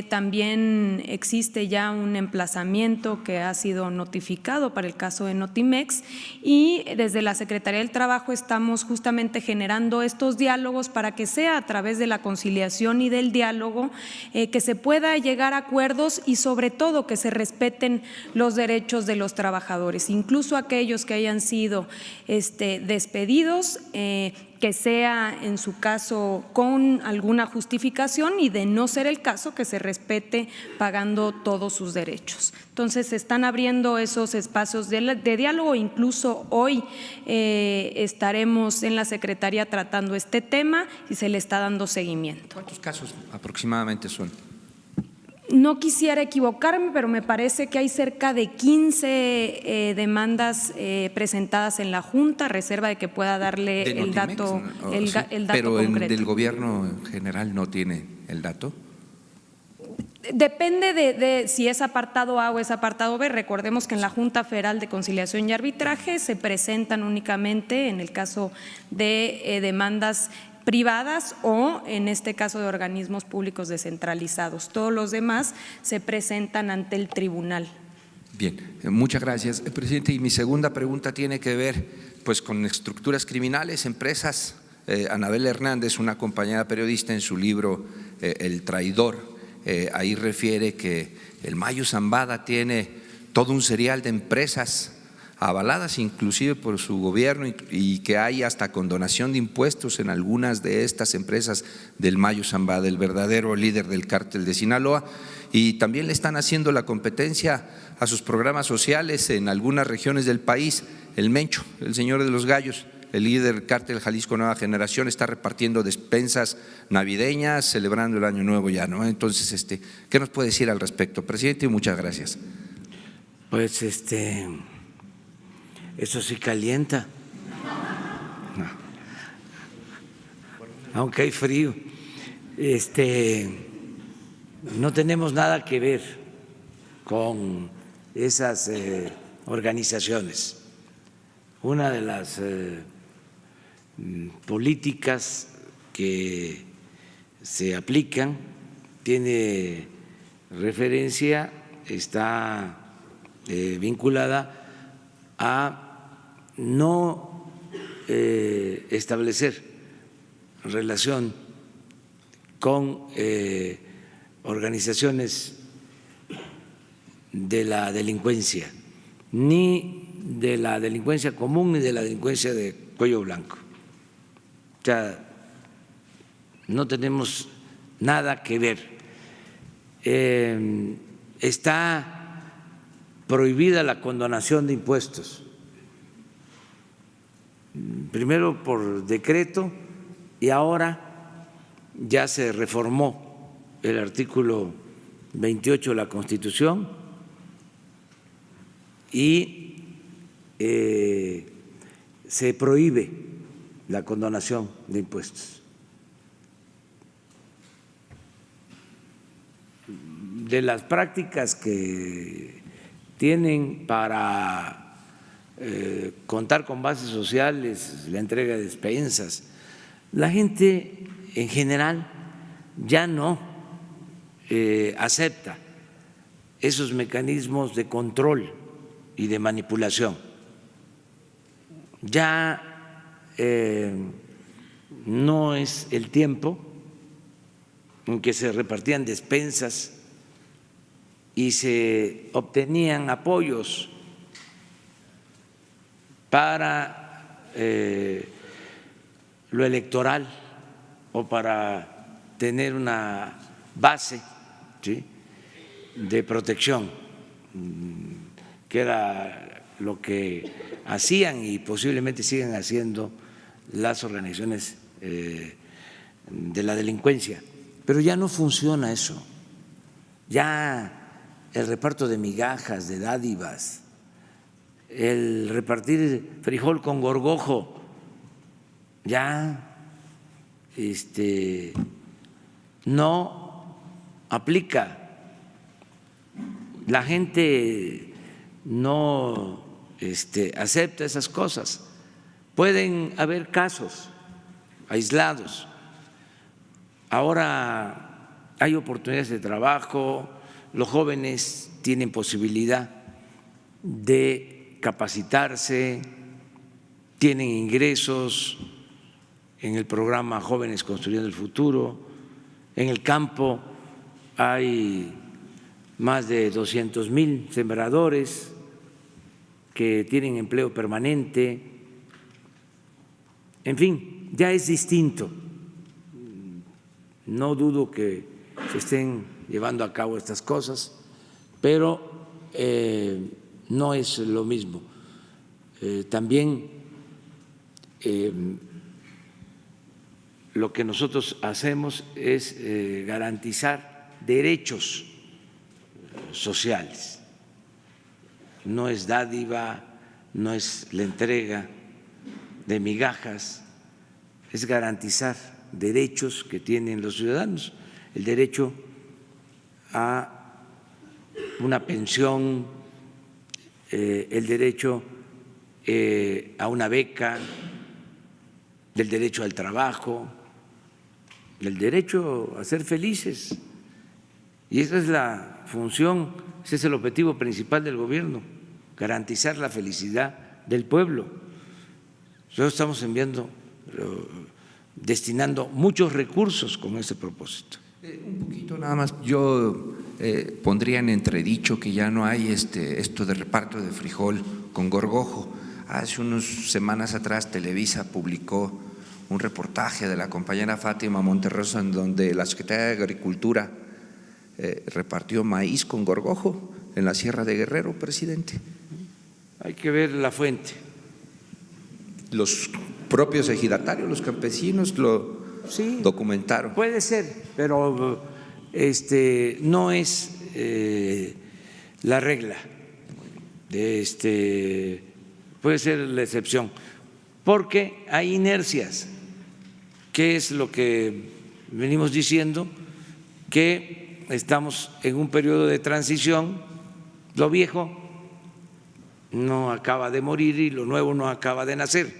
También existe ya un emplazamiento que ha sido notificado para el caso de Notimex y desde la Secretaría del Trabajo estamos justamente generando estos diálogos para que sea a través de la conciliación y del diálogo que se pueda llegar a acuerdos y sobre todo que se respeten los derechos de los trabajadores, incluso aquellos que hayan sido despedidos, que sea en su caso con alguna justificación y de no ser el caso que se respete pagando todos sus derechos. Entonces se están abriendo esos espacios de diálogo, incluso hoy estaremos en la Secretaría tratando este tema y se le está dando seguimiento. ¿Cuántos casos aproximadamente son? No quisiera equivocarme, pero me parece que hay cerca de 15 demandas presentadas en la Junta, a reserva de que pueda darle el dato, el dato pero concreto. ¿Del gobierno en general no tiene el dato? Depende de si es apartado A o es apartado B. Recordemos que en la Junta Federal de Conciliación y Arbitraje se presentan únicamente en el caso de demandas privadas o en este caso de organismos públicos descentralizados. Todos los demás se presentan ante el tribunal. Bien, muchas gracias, presidente. Y mi segunda pregunta tiene que ver pues con estructuras criminales, empresas. Anabel Hernández, una compañera periodista, en su libro El Traidor, ahí refiere que el Mayo Zambada tiene todo un serial de empresas avaladas inclusive por su gobierno y que hay hasta condonación de impuestos en algunas de estas empresas del Mayo Zambada, el verdadero líder del cártel de Sinaloa, y también le están haciendo la competencia a sus programas sociales en algunas regiones del país. El Mencho, el señor de los gallos, el líder del cártel Jalisco Nueva Generación, está repartiendo despensas navideñas, celebrando el Año Nuevo ya, ¿no? Entonces, ¿qué nos puede decir al respecto, presidente? Y muchas gracias. Pues eso sí calienta, no. Aunque hay frío. No tenemos nada que ver con esas organizaciones. Una de las políticas que se aplican tiene referencia, está vinculada a no establecer relación con organizaciones de la delincuencia, ni de la delincuencia común ni de la delincuencia de cuello blanco. O sea, no tenemos nada que ver. Está prohibida la condonación de impuestos, primero por decreto y ahora ya se reformó el artículo 28 de la Constitución y se prohíbe la condonación de impuestos. De las prácticas que tienen para contar con bases sociales, la entrega de despensas, la gente en general ya no acepta esos mecanismos de control y de manipulación. Ya no es el tiempo en que se repartían despensas y se obtenían apoyos para lo electoral o para tener una base, ¿sí?, de protección, que era lo que hacían y posiblemente siguen haciendo las organizaciones de la delincuencia. Pero ya no funciona eso, ya el reparto de migajas, de dádivas, el repartir frijol con gorgojo, ya no aplica. La gente no acepta esas cosas. Pueden haber casos aislados. Ahora hay oportunidades de trabajo, los jóvenes tienen posibilidad de capacitarse, tienen ingresos en el programa Jóvenes Construyendo el Futuro. En el campo hay más de 200,000 sembradores que tienen empleo permanente. En fin, ya es distinto. No dudo que se estén llevando a cabo estas cosas, pero no es lo mismo. También lo que nosotros hacemos es garantizar derechos sociales. No es dádiva, no es la entrega de migajas, es garantizar derechos que tienen los ciudadanos, el derecho a una pensión, el derecho a una beca, el derecho al trabajo, el derecho a ser felices. Y esa es la función, ese es el objetivo principal del gobierno, garantizar la felicidad del pueblo. Nosotros estamos destinando muchos recursos con ese propósito. Un poquito nada más, yo pondría en entredicho que ya no hay esto de reparto de frijol con gorgojo. Hace unas semanas atrás Televisa publicó un reportaje de la compañera Fátima Monterroso en donde la Secretaría de Agricultura repartió maíz con gorgojo en la Sierra de Guerrero, presidente. Hay que ver la fuente. Los propios ejidatarios, los campesinos lo documentaron. Puede ser, pero no es la regla. Puede ser la excepción, porque hay inercias. ¿Qué es lo que venimos diciendo? Que estamos en un periodo de transición, lo viejo no acaba de morir y lo nuevo no acaba de nacer,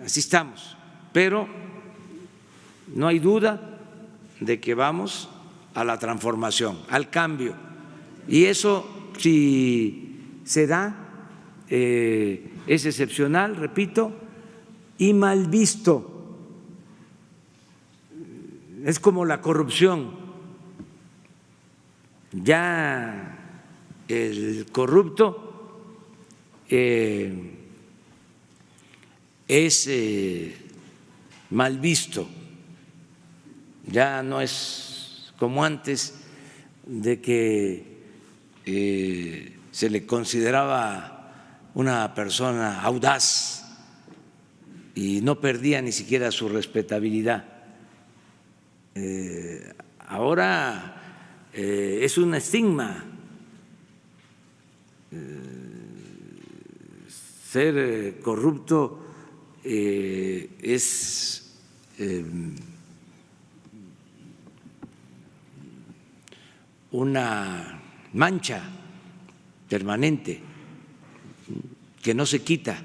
así estamos, pero no hay duda de que vamos a la transformación, al cambio, y eso si se da es excepcional, repito, y mal visto. Es como la corrupción. Ya el corrupto es mal visto. Ya no es como antes de que se le consideraba una persona audaz y no perdía ni siquiera su respetabilidad. Ahora es un estigma ser corrupto, es una mancha permanente que no se quita.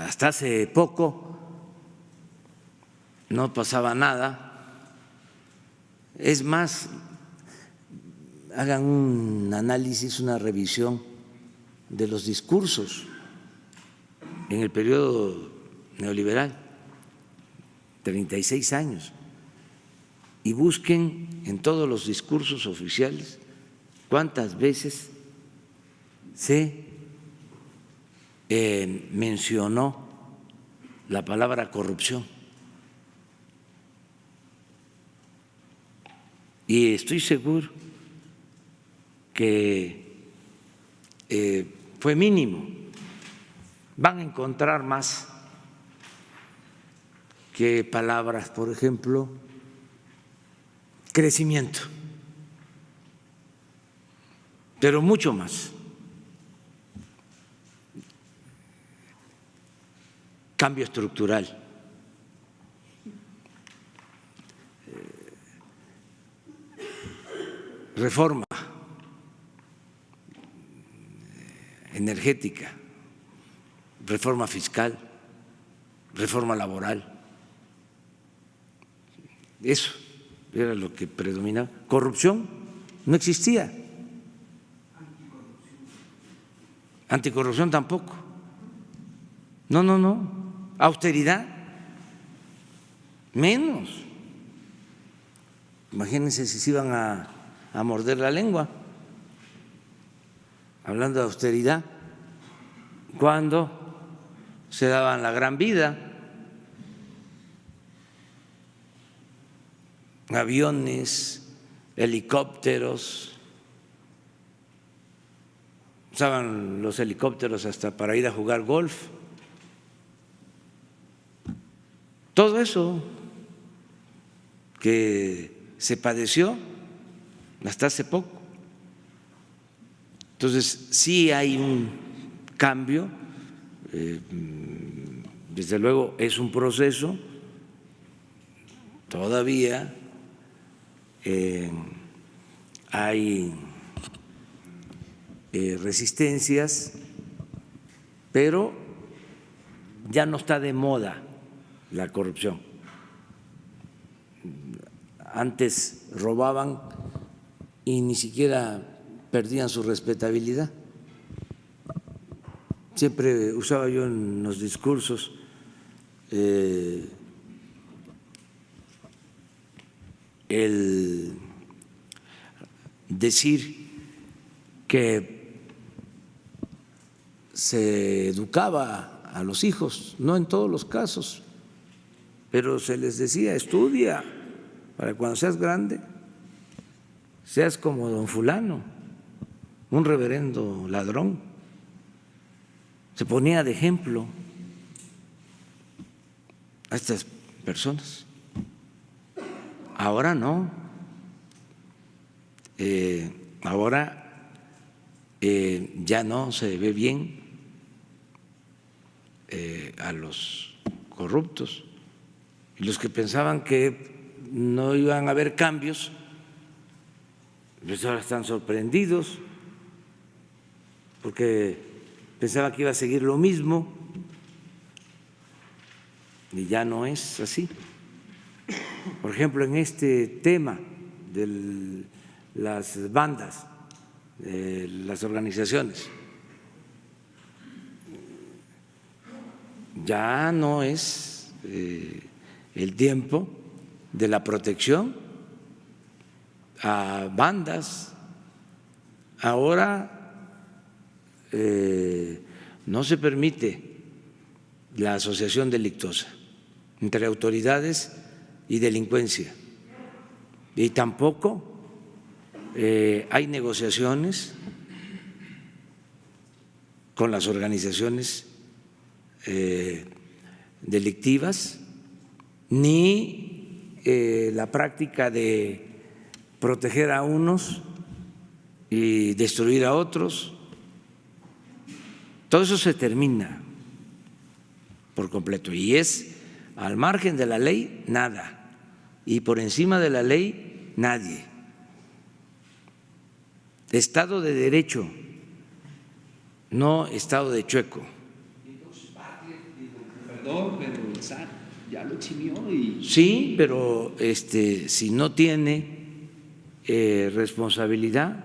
Hasta hace poco no pasaba nada. Es más, hagan un análisis, una revisión de los discursos en el periodo neoliberal, 36 años, y busquen en todos los discursos oficiales cuántas veces se mencionó la palabra corrupción. Y estoy seguro que fue mínimo. Van a encontrar más que palabras, por ejemplo, crecimiento. pero mucho más. Cambio estructural. Reforma energética, reforma fiscal, reforma laboral. Eso era lo que predominaba. Corrupción no existía. Anticorrupción tampoco. No. Austeridad, menos. Imagínense si se iban a morder la lengua hablando de austeridad cuando se daban la gran vida. Aviones, helicópteros, usaban los helicópteros hasta para ir a jugar golf. Todo eso que se padeció hasta hace poco. Entonces, sí hay un cambio, desde luego es un proceso, todavía hay resistencias, pero ya no está de moda la corrupción. Antes robaban y ni siquiera perdían su respetabilidad. Siempre usaba yo en los discursos el decir que se educaba a los hijos, no en todos los casos, pero se les decía: estudia para que cuando seas grande seas como don fulano, un reverendo ladrón. Se ponía de ejemplo a estas personas. Ahora no. Ahora ya no se ve bien a los corruptos, y los que pensaban que no iban a haber cambios, pues ahora están sorprendidos porque pensaban que iba a seguir lo mismo y ya no es así. Por ejemplo, en este tema de las bandas, de las organizaciones, ya no es el tiempo de la protección a bandas. Ahora no se permite la asociación delictuosa entre autoridades y delincuencia, y tampoco hay negociaciones con las organizaciones delictivas, ni la práctica de proteger a unos y destruir a otros. Todo eso se termina por completo, y es al margen de la ley nada, y por encima de la ley nadie. Estado de derecho, no estado de chueco. Perdón, pero el SAT ya lo eximió y… Sí, pero si no tiene responsabilidad,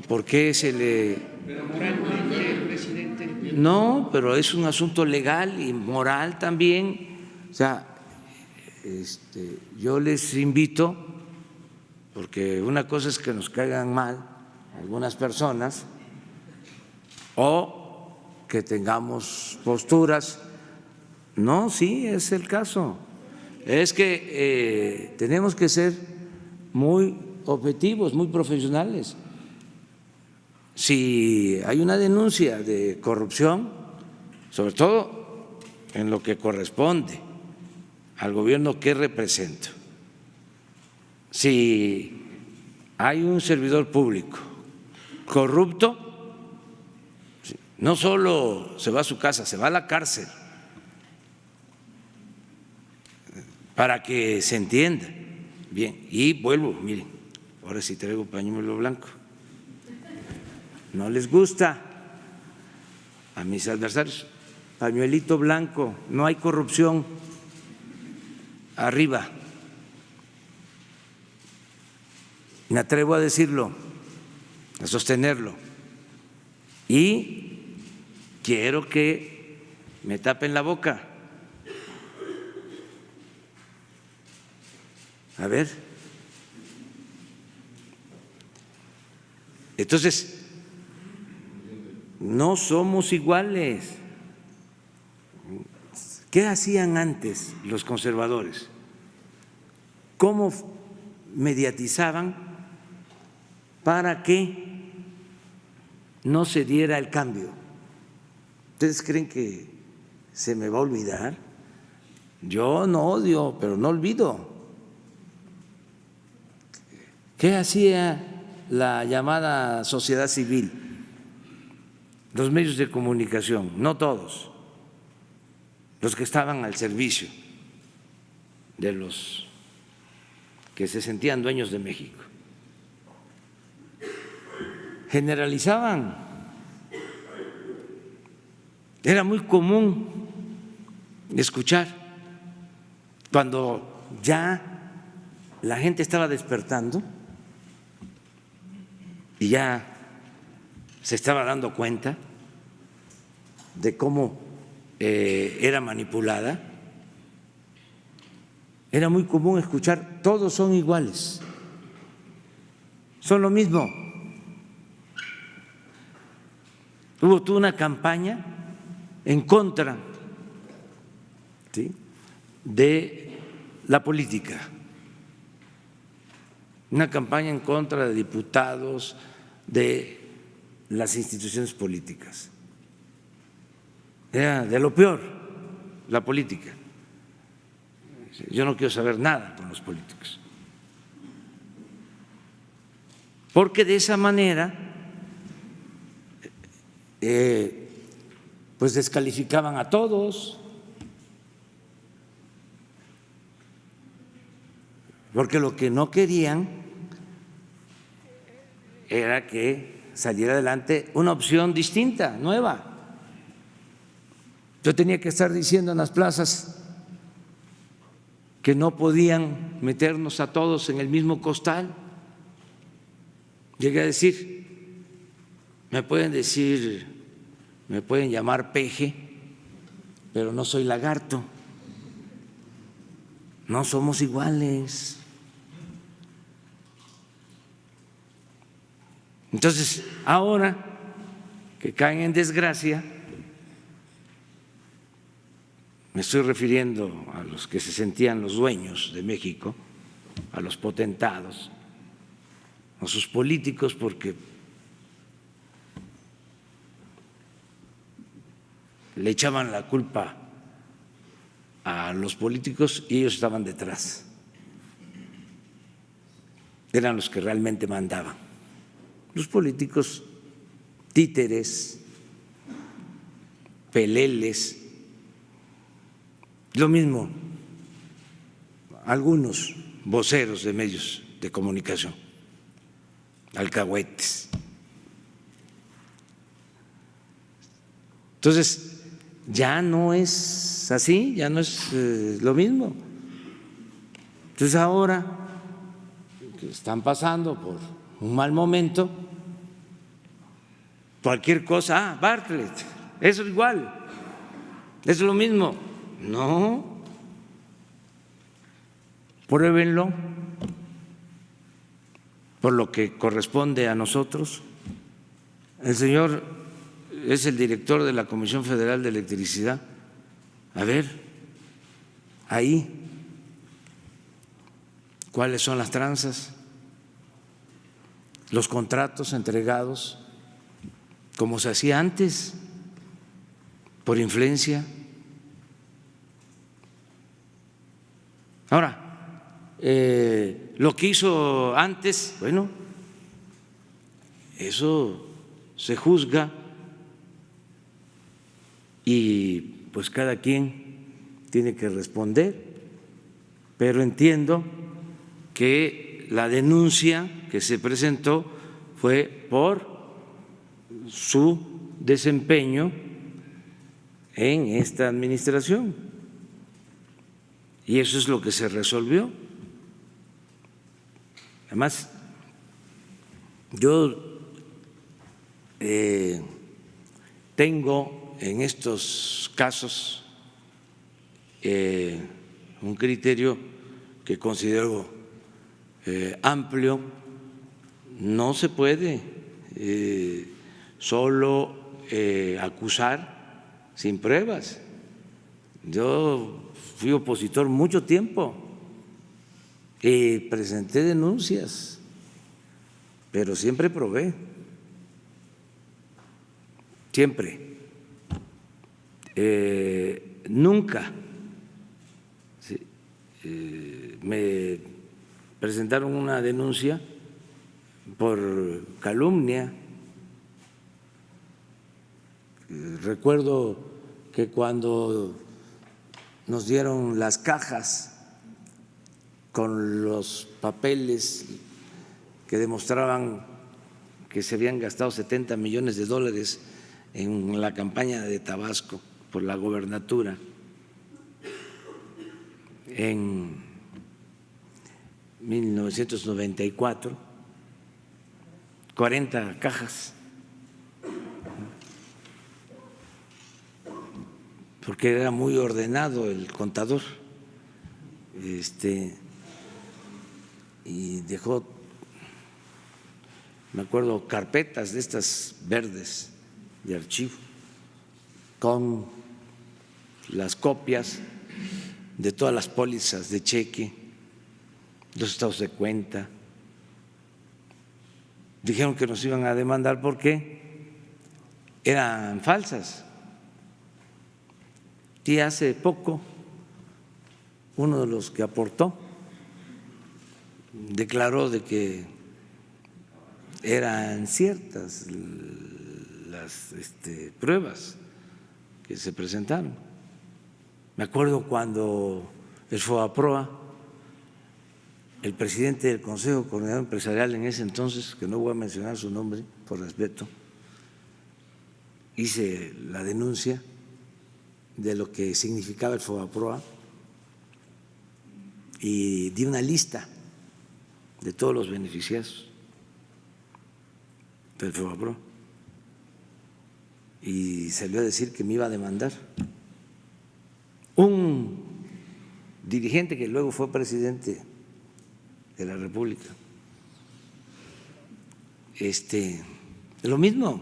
¿por qué se le… Pero moralmente, presidente… No, pero es un asunto legal y moral también. O sea, yo les invito, porque una cosa es que nos caigan mal algunas personas o que tengamos posturas. No, sí, es el caso. Es que tenemos que ser muy objetivos, muy profesionales. Si hay una denuncia de corrupción, sobre todo en lo que corresponde al gobierno que represento, si hay un servidor público corrupto, no solo se va a su casa, se va a la cárcel, para que se entienda bien. Y vuelvo, miren, ahora sí traigo pañuelo blanco. No les gusta a mis adversarios, pañuelito blanco, no hay corrupción arriba. Me atrevo a decirlo, a sostenerlo. Y quiero que me tapen la boca. A ver. Entonces, no somos iguales. ¿Qué hacían antes los conservadores? ¿Cómo mediatizaban para que no se diera el cambio? ¿Ustedes creen que se me va a olvidar? Yo no odio, pero no olvido. ¿Qué hacía la llamada sociedad civil? Los medios de comunicación, no todos, los que estaban al servicio de los que se sentían dueños de México. Generalizaban. Era muy común escuchar cuando ya la gente estaba despertando y ya se estaba dando cuenta de cómo era manipulada. Era muy común escuchar: todos son iguales, son lo mismo. Hubo toda una campaña en contra, ¿sí?, de la política, una campaña en contra de diputados, de las instituciones políticas. Era de lo peor la política. Yo no quiero saber nada con los políticos, porque de esa manera pues descalificaban a todos, porque lo que no querían era que saliera adelante una opción distinta, nueva. Yo tenía que estar diciendo en las plazas que no podían meternos a todos en el mismo costal. Llegué a decir: me pueden decir, me pueden llamar peje, pero no soy lagarto. No somos iguales. Entonces, ahora que caen en desgracia, me estoy refiriendo a los que se sentían los dueños de México, a los potentados, a sus políticos, porque le echaban la culpa a los políticos y ellos estaban detrás. Eran los que realmente mandaban. Los políticos títeres, peleles, lo mismo algunos voceros de medios de comunicación, alcahuetes. Entonces, ya no es así, ya no es lo mismo. Entonces, ahora que están pasando por un mal momento, cualquier cosa: Bartlett, eso es igual, eso es lo mismo. No, pruébenlo por lo que corresponde a nosotros. El señor es el director de la Comisión Federal de Electricidad. A ver, ahí, ¿cuáles son las tranzas? Los contratos entregados como se hacía antes, por influencia. Ahora, lo que hizo antes, bueno, eso se juzga y pues cada quien tiene que responder, pero entiendo que la denuncia que se presentó fue por su desempeño en esta administración y eso es lo que se resolvió. Además, yo tengo en estos casos un criterio que considero amplio. No se puede solo acusar sin pruebas. Yo fui opositor mucho tiempo y presenté denuncias, pero siempre probé, siempre. Nunca me presentaron una denuncia por calumnia. Recuerdo que cuando nos dieron las cajas con los papeles que demostraban que se habían gastado 70 millones de dólares en la campaña de Tabasco por la gobernatura en 1994, 40 cajas, porque era muy ordenado el contador, y dejó, me acuerdo, carpetas de estas verdes de archivo con las copias de todas las pólizas de cheque, los estados de cuenta. Dijeron que nos iban a demandar porque eran falsas. Y hace poco uno de los que aportó declaró de que eran ciertas las pruebas que se presentaron. Me acuerdo cuando el FOBAPROA, el presidente del Consejo Coordinador Empresarial en ese entonces, que no voy a mencionar su nombre por respeto, hice la denuncia de lo que significaba el FOBAPROA y di una lista de todos los beneficiados del FOBAPROA y salió a decir que me iba a demandar un dirigente que luego fue presidente de la República. Lo mismo,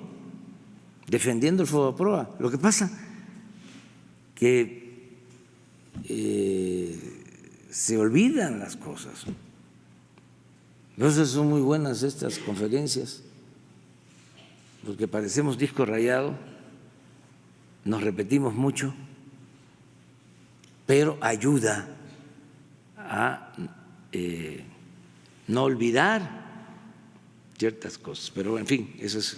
defendiendo el FOBAPROA. Lo que pasa que se olvidan las cosas. Entonces son muy buenas estas conferencias, porque parecemos disco rayado, nos repetimos mucho, pero ayuda a no olvidar ciertas cosas. Pero en fin, eso es.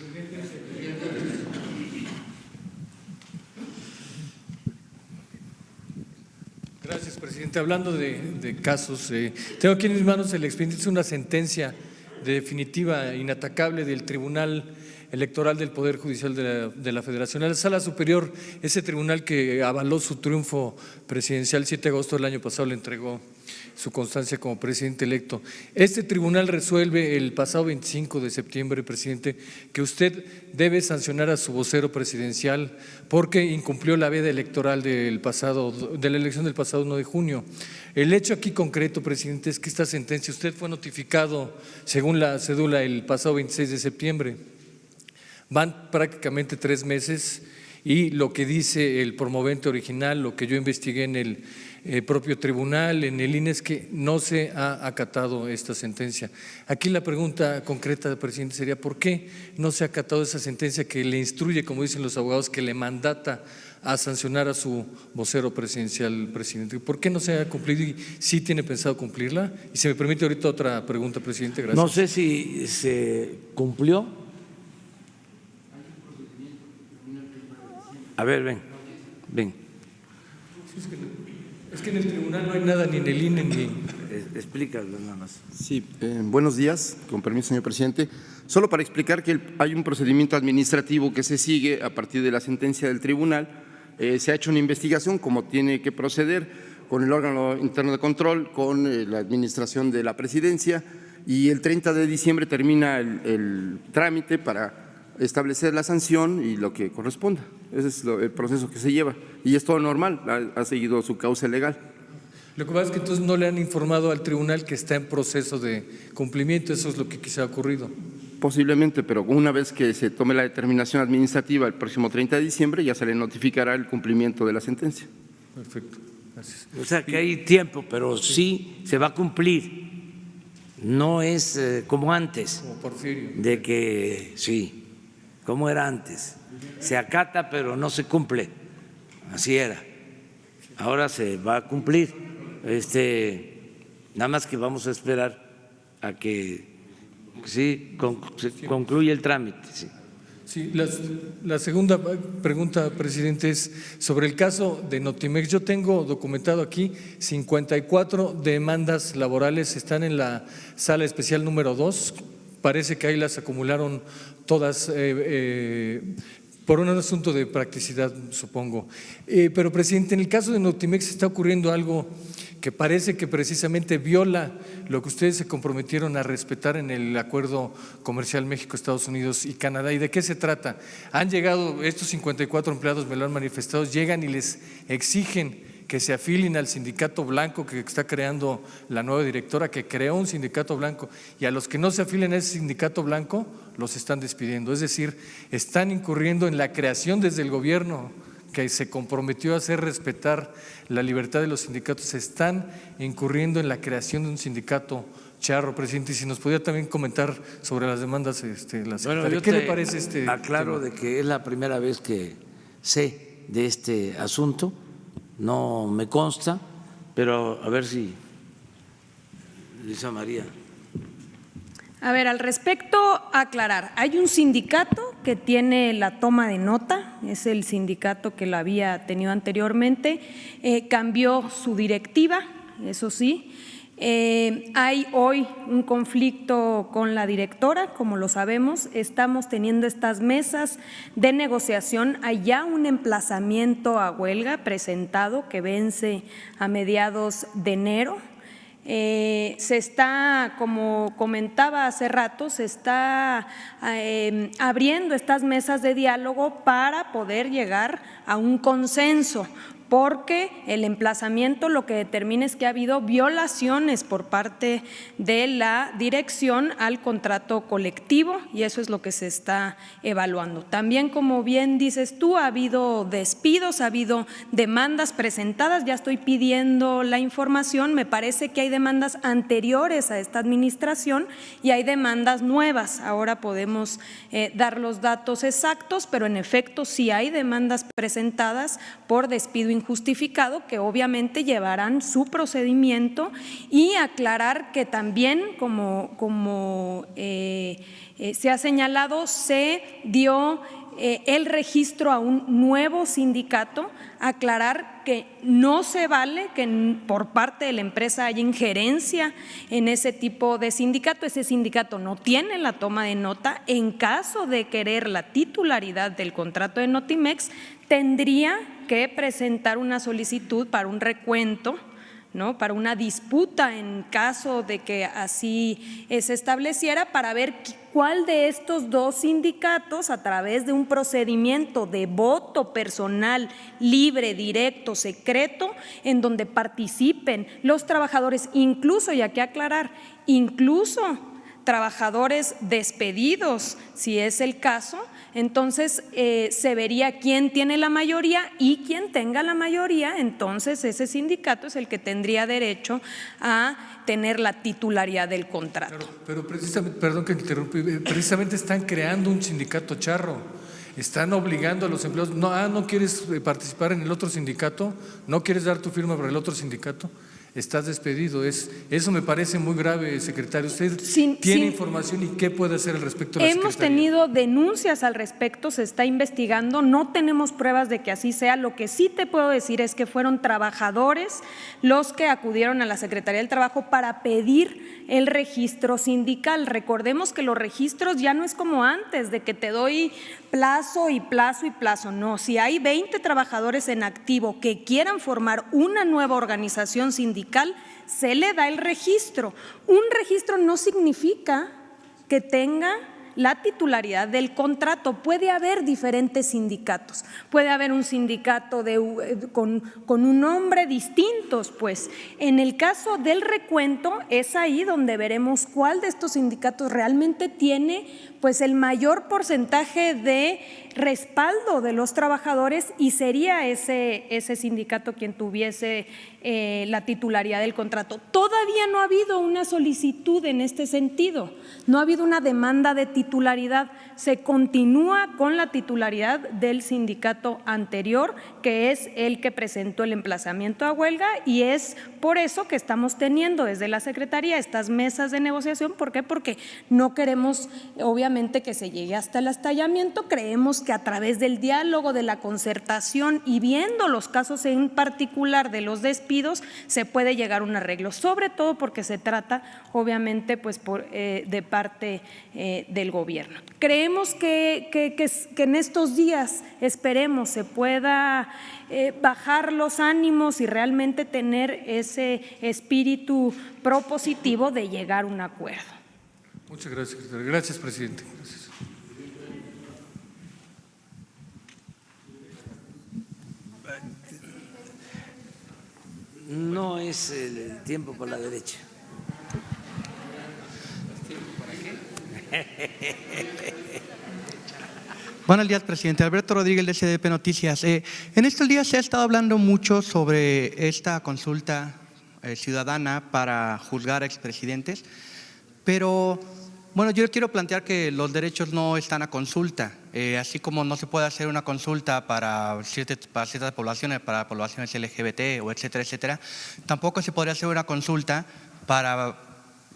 Gracias, presidente. Hablando de casos, tengo aquí en mis manos el expediente, es una sentencia definitiva, inatacable del Tribunal Electoral del Poder Judicial de la Federación. La Sala Superior, ese tribunal que avaló su triunfo presidencial, 7 de agosto del año pasado le entregó su constancia como presidente electo. Este tribunal resuelve el pasado 25 de septiembre, presidente, que usted debe sancionar a su vocero presidencial porque incumplió la veda electoral de la elección del pasado 1 de junio. El hecho aquí concreto, presidente, es que esta sentencia usted fue notificado según la cédula el pasado 26 de septiembre. Van prácticamente 3 meses y lo que dice el promovente original, lo que yo investigué en el propio tribunal, en el INE, es que no se ha acatado esta sentencia. Aquí la pregunta concreta, presidente, sería ¿por qué no se ha acatado esa sentencia que le instruye, como dicen los abogados, que le mandata a sancionar a su vocero presidencial, presidente? ¿Por qué no se ha cumplido y sí tiene pensado cumplirla? Y si me permite ahorita otra pregunta, presidente, gracias. No sé si se cumplió, A ver, ven. Es que en el tribunal no hay nada, ni en el INE, ni… Explícalo nada más. Sí, buenos días, con permiso, señor presidente. Solo para explicar que hay un procedimiento administrativo que se sigue a partir de la sentencia del tribunal. Se ha hecho una investigación como tiene que proceder con el órgano interno de control, con la administración de la presidencia, y el 30 de diciembre termina el trámite para establecer la sanción y lo que corresponda. Ese es el proceso que se lleva y es todo normal, ha seguido su cauce legal. Lo que pasa es que entonces no le han informado al tribunal que está en proceso de cumplimiento, eso es lo que quizá ha ocurrido. Posiblemente, pero una vez que se tome la determinación administrativa el próximo 30 de diciembre ya se le notificará el cumplimiento de la sentencia. Perfecto, gracias. O sea que hay tiempo, pero sí se va a cumplir. No es como antes, Como Porfirio. de que sí, como era antes. Se acata, pero no se cumple. Así era. Ahora se va a cumplir. Nada más que vamos a esperar a que sí se concluya el trámite. Sí. Sí, la segunda pregunta, presidente, es sobre el caso de Notimex. Yo tengo documentado aquí 54 demandas laborales, están en la sala especial número 2. Parece que ahí las acumularon todas por un asunto de practicidad, supongo. Pero, presidente, en el caso de Notimex está ocurriendo algo que parece que precisamente viola lo que ustedes se comprometieron a respetar en el acuerdo comercial México, Estados Unidos y Canadá. ¿Y de qué se trata? Han llegado estos 54 empleados, me lo han manifestado, llegan y les exigen que se afilien al sindicato blanco que está creando la nueva directora, que creó un sindicato blanco, y a los que no se afilien a ese sindicato blanco los están despidiendo. Es decir, están incurriendo en la creación desde el gobierno que se comprometió a hacer respetar la libertad de los sindicatos, están incurriendo en la creación de un sindicato charro, presidente. Y si nos podía también comentar sobre las demandas, la secretaria. ¿Qué le parece aclaro tema? De que es la primera vez que sé de este asunto, no me consta, pero a ver si Luisa María. A ver, al respecto, aclarar, hay un sindicato que tiene la toma de nota, es el sindicato que la había tenido anteriormente, cambió su directiva, eso sí. Hay hoy un conflicto con la directora, como lo sabemos, estamos teniendo estas mesas de negociación, hay ya un emplazamiento a huelga presentado que vence a mediados de enero. Se está, como comentaba hace rato, se está abriendo estas mesas de diálogo para poder llegar a un consenso, porque el emplazamiento lo que determina es que ha habido violaciones por parte de la dirección al contrato colectivo y eso es lo que se está evaluando. También, como bien dices tú, ha habido despidos, ha habido demandas presentadas, ya estoy pidiendo la información, me parece que hay demandas anteriores a esta administración y hay demandas nuevas. Ahora podemos dar los datos exactos, pero en efecto sí hay demandas presentadas por despido injustificado que obviamente llevarán su procedimiento y aclarar que también, como se ha señalado, se dio el registro a un nuevo sindicato, aclarar que no se vale que por parte de la empresa haya injerencia en ese tipo de sindicato. Ese sindicato no tiene la toma de nota. En caso de querer la titularidad del contrato de Notimex, tendría que presentar una solicitud para un recuento, ¿no?, para una disputa en caso de que así se estableciera, para ver cuál de estos dos sindicatos, a través de un procedimiento de voto personal, libre, directo, secreto, en donde participen los trabajadores, incluso, y hay que aclarar, incluso trabajadores despedidos, si es el caso, entonces se vería quién tiene la mayoría y quien tenga la mayoría, entonces ese sindicato es el que tendría derecho a tener la titularidad del contrato. Pero precisamente, perdón que interrumpí, precisamente están creando un sindicato charro, están obligando a los empleados, no quieres participar en el otro sindicato, no quieres dar tu firma para el otro sindicato. estás despedido. Eso me parece muy grave, secretario. ¿Usted tiene información y qué puede hacer al respecto? Hemos tenido denuncias al respecto, se está investigando, no tenemos pruebas de que así sea. Lo que sí te puedo decir es que fueron trabajadores los que acudieron a la Secretaría del Trabajo para pedir el registro sindical. Recordemos que los registros ya no es como antes, de que te doy plazo y plazo y plazo. No, si hay 20 trabajadores en activo que quieran formar una nueva organización sindical, se le da el registro. Un registro no significa que tenga la titularidad del contrato. Puede haber diferentes sindicatos, puede haber un sindicato con un nombre distintos, pues. En el caso del recuento es ahí donde veremos cuál de estos sindicatos realmente tiene pues el mayor porcentaje de respaldo de los trabajadores y sería ese sindicato quien tuviese la titularidad del contrato. Todavía no ha habido una solicitud en este sentido, no ha habido una demanda de titularidad, se continúa con la titularidad del sindicato anterior, que es el que presentó el emplazamiento a huelga, y es por eso que estamos teniendo desde la Secretaría estas mesas de negociación. ¿Por qué? Porque no queremos, obviamente, que se llegue hasta el estallamiento. Creemos que a través del diálogo, de la concertación y viendo los casos en particular de los despidos, se puede llegar a un arreglo, sobre todo porque se trata, obviamente, pues de parte del gobierno. Creemos que en estos días, esperemos, se pueda bajar los ánimos y realmente tener ese espíritu propositivo de llegar a un acuerdo. Muchas gracias, secretario. Gracias, presidente. Gracias. No es el tiempo por la derecha. Buenos días, presidente. Alberto Rodríguez, de SDP Noticias. En estos días se ha estado hablando mucho sobre esta consulta ciudadana para juzgar a expresidentes, pero bueno, yo quiero plantear que los derechos no están a consulta, así como no se puede hacer una consulta para ciertas poblaciones, para poblaciones LGBT o etcétera, etcétera, tampoco se podría hacer una consulta para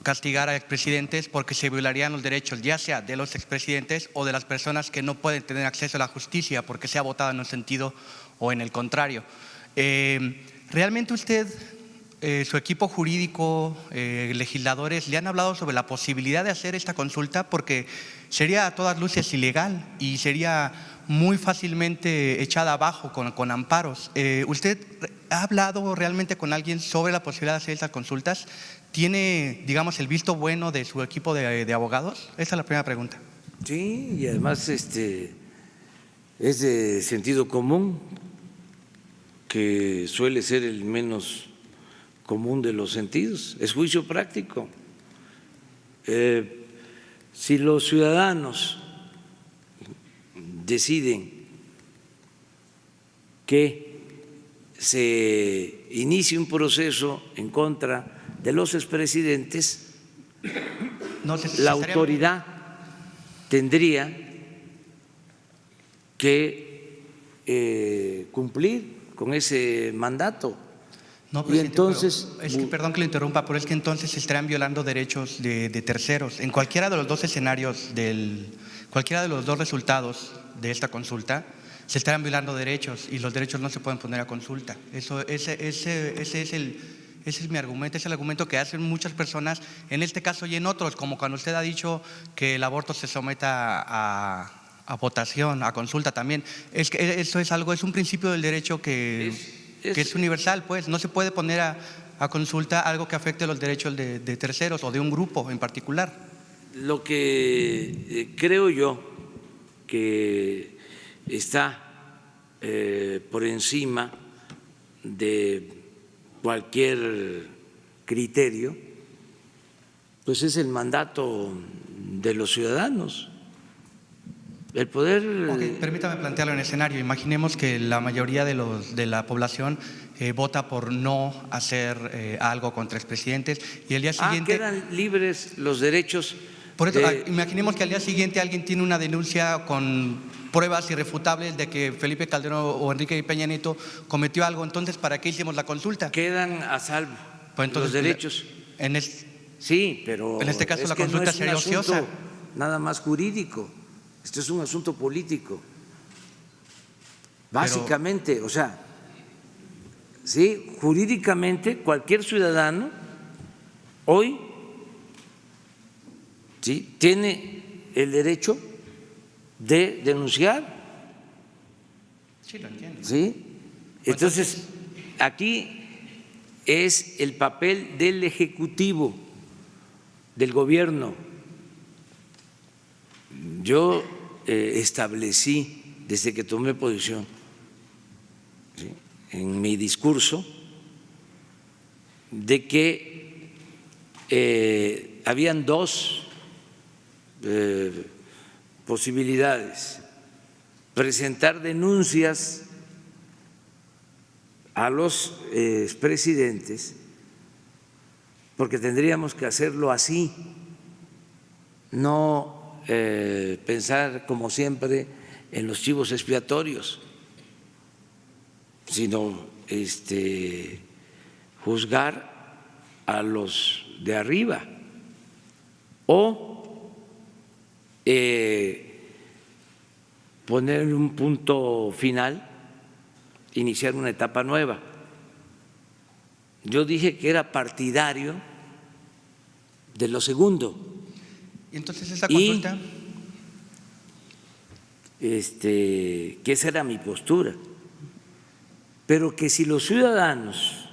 castigar a expresidentes porque se violarían los derechos, ya sea de los expresidentes o de las personas que no pueden tener acceso a la justicia porque se ha votado en un sentido o en el contrario. ¿Realmente usted, su equipo jurídico, legisladores, le han hablado sobre la posibilidad de hacer esta consulta? Porque sería a todas luces ilegal y sería muy fácilmente echada abajo con amparos. ¿Usted ha hablado realmente con alguien sobre la posibilidad de hacer estas consultas? ¿Tiene, digamos, el visto bueno de su equipo de abogados? Esa es la primera pregunta. Sí, y además es de sentido común, que suele ser el menos común de los sentidos, es juicio práctico. Si los ciudadanos deciden que se inicie un proceso en contra de los expresidentes, la autoridad tendría que cumplir con ese mandato. No, y entonces, es que, perdón que lo interrumpa, pero es que entonces se estarán violando derechos de terceros. En cualquiera de los dos escenarios, cualquiera de los dos resultados de esta consulta, se estarán violando derechos y los derechos no se pueden poner a consulta. Ese es mi argumento, es el argumento que hacen muchas personas en este caso y en otros, como cuando usted ha dicho que el aborto se someta a votación, a consulta también. Es que eso es algo, es un principio del derecho que es universal, pues no se puede poner a consulta algo que afecte los derechos de terceros o de un grupo en particular. Lo que creo yo que está por encima de cualquier criterio, pues es el mandato de los ciudadanos. El poder… Okay, permítame plantearlo en escenario. Imaginemos que la mayoría de la población vota por no hacer algo contra expresidentes y el día siguiente… quedan libres los derechos. Por eso, imaginemos que al día siguiente alguien tiene una denuncia con pruebas irrefutables de que Felipe Calderón o Enrique Peña Nieto cometió algo. Entonces, ¿para qué hicimos la consulta? Quedan a salvo Pues entonces, los derechos. Sí, pero en este caso es la que consulta no es sería un asunto ociosa. nada más jurídico. Esto es un asunto político. Básicamente, o sea, sí, jurídicamente cualquier ciudadano hoy sí tiene el derecho de denunciar. Sí, lo entiendo. ¿Sí? Entonces, aquí es el papel del Ejecutivo, del Gobierno. Yo establecí desde que tomé posición, ¿sí?, en mi discurso, de que habían dos posibilidades: presentar denuncias a los expresidentes, porque tendríamos que hacerlo así, no pensar como siempre en los chivos expiatorios, sino juzgar a los de arriba, o poner un punto final, iniciar una etapa nueva. Yo dije que era partidario de lo segundo. ¿Y entonces esa consulta? Que esa era mi postura, pero que si los ciudadanos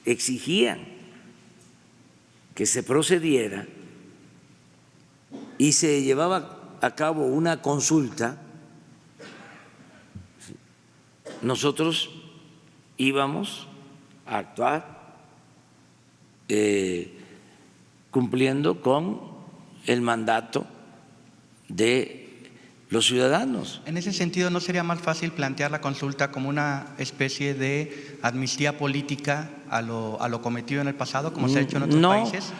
exigían que se procediera y se llevaba a cabo una consulta, nosotros íbamos a actuar cumpliendo con el mandato de los ciudadanos. En ese sentido, ¿no sería más fácil plantear la consulta como una especie de amnistía política a lo cometido en el pasado, como se ha hecho en otros países?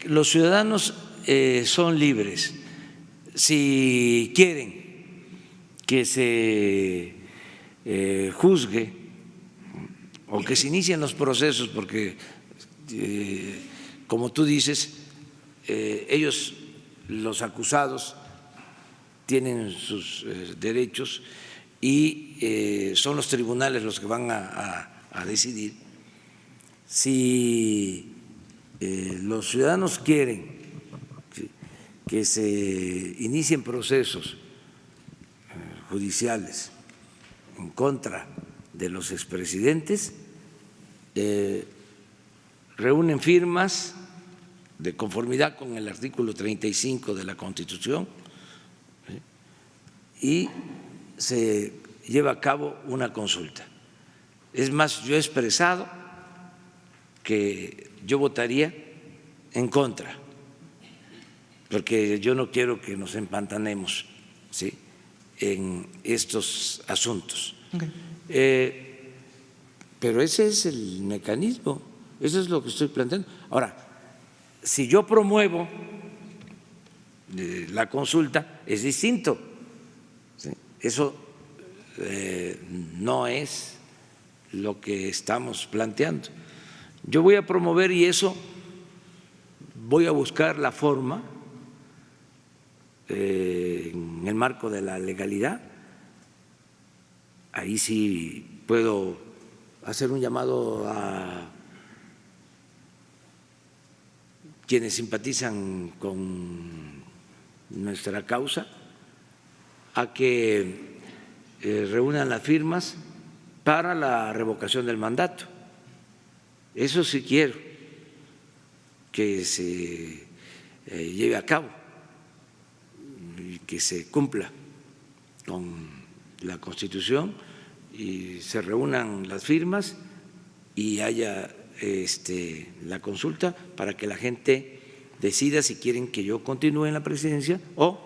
Los ciudadanos son libres. Si quieren que se juzgue o que se inicien los procesos, porque como tú dices, ellos, los acusados, tienen sus derechos y son los tribunales los que van a decidir. Si los ciudadanos quieren que se inicien procesos judiciales en contra de los expresidentes, reúnen firmas de conformidad con el artículo 35 de la Constitución y se lleva a cabo una consulta. Es más, yo he expresado que yo votaría en contra, porque yo no quiero que nos empantanemos, ¿sí?, en estos asuntos. Okay. Pero ese es el mecanismo, eso es lo que estoy planteando. Ahora, si yo promuevo la consulta, es distinto. ¿Sí? Eso no es lo que estamos planteando. Yo voy a promover, y eso voy a buscar la forma en el marco de la legalidad. Ahí sí puedo hacer un llamado a quienes simpatizan con nuestra causa a que reúnan las firmas para la revocación del mandato. Eso sí quiero que se lleve a cabo y que se cumpla con la Constitución y se reúnan las firmas y haya la consulta para que la gente decida si quieren que yo continúe en la presidencia o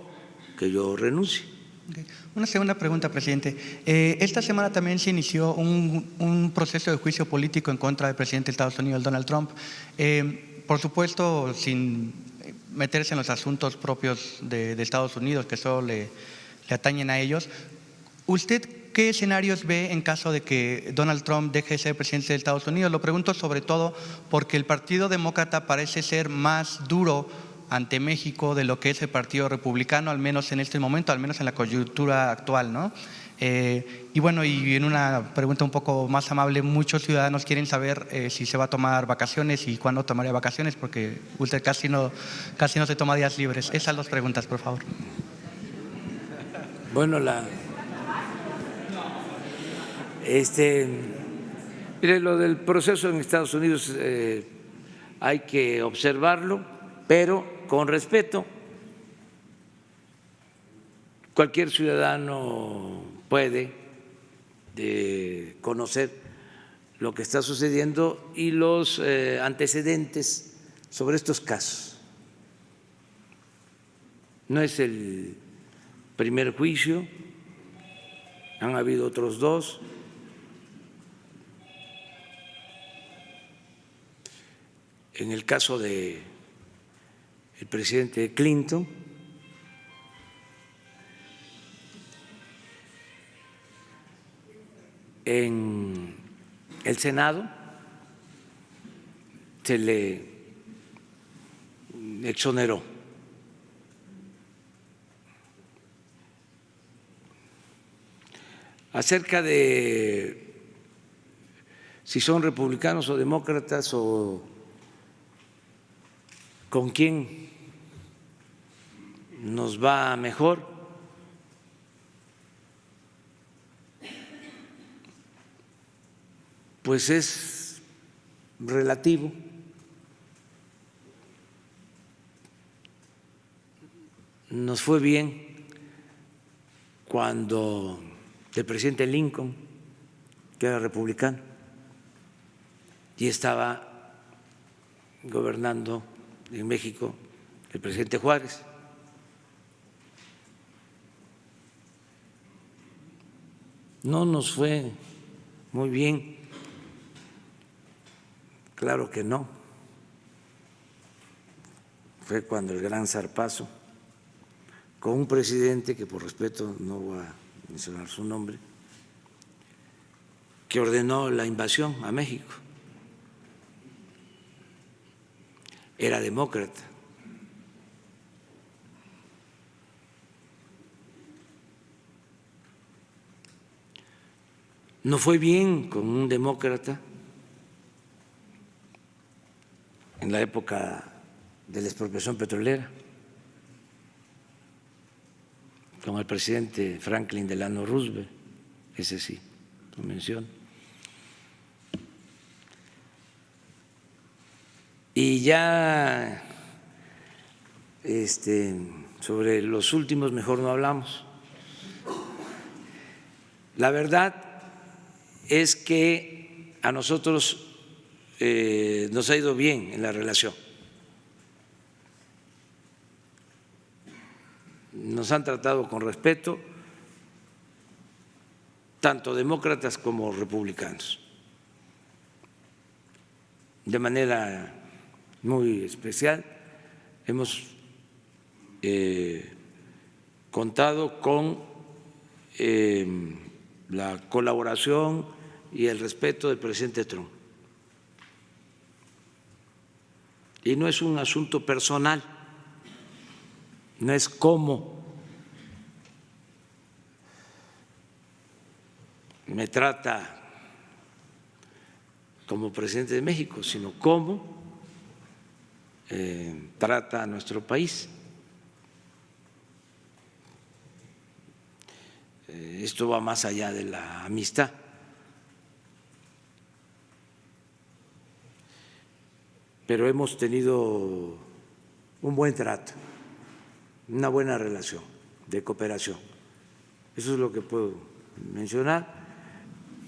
que yo renuncie. Okay. Una segunda pregunta, presidente. Esta semana también se inició un proceso de juicio político en contra del presidente de Estados Unidos, Donald Trump. Por supuesto, sin meterse en los asuntos propios de Estados Unidos, que solo le atañen a ellos. ¿Usted ¿qué escenarios ve en caso de que Donald Trump deje de ser presidente de Estados Unidos? Lo pregunto sobre todo porque el Partido Demócrata parece ser más duro ante México de lo que es el Partido Republicano, al menos en este momento, al menos en la coyuntura actual, ¿no? Y bueno, y en una pregunta un poco más amable, muchos ciudadanos quieren saber si se va a tomar vacaciones y cuándo tomaría vacaciones, porque usted casi no se toma días libres. Esas dos preguntas, por favor. Bueno, mire, lo del proceso en Estados Unidos hay que observarlo, pero con respeto. Cualquier ciudadano puede conocer lo que está sucediendo y los antecedentes sobre estos casos. No es el primer juicio, han habido otros dos. En el caso del presidente Clinton, en el Senado se le exoneró. Acerca de si son republicanos o demócratas o con quién nos va mejor, pues es relativo. Nos fue bien cuando el presidente Lincoln, que era republicano, y estaba gobernando en México el presidente Juárez. No nos fue muy bien, claro que no. Fue cuando el gran zarpazo, con un presidente que por respeto no voy a mencionar su nombre, que ordenó la invasión a México. Era demócrata. No fue bien con un demócrata en la época de la expropiación petrolera, con el presidente Franklin Delano Roosevelt, ese sí, lo menciono. Y ya sobre los últimos mejor no hablamos. La verdad es que a nosotros nos ha ido bien en la relación. Nos han tratado con respeto, tanto demócratas como republicanos, de manera muy especial. Hemos contado con la colaboración y el respeto del presidente Trump. Y no es un asunto personal, no es cómo me trata como presidente de México, sino cómo trata a nuestro país. Esto va más allá de la amistad. Pero hemos tenido un buen trato, una buena relación de cooperación. Eso es lo que puedo mencionar.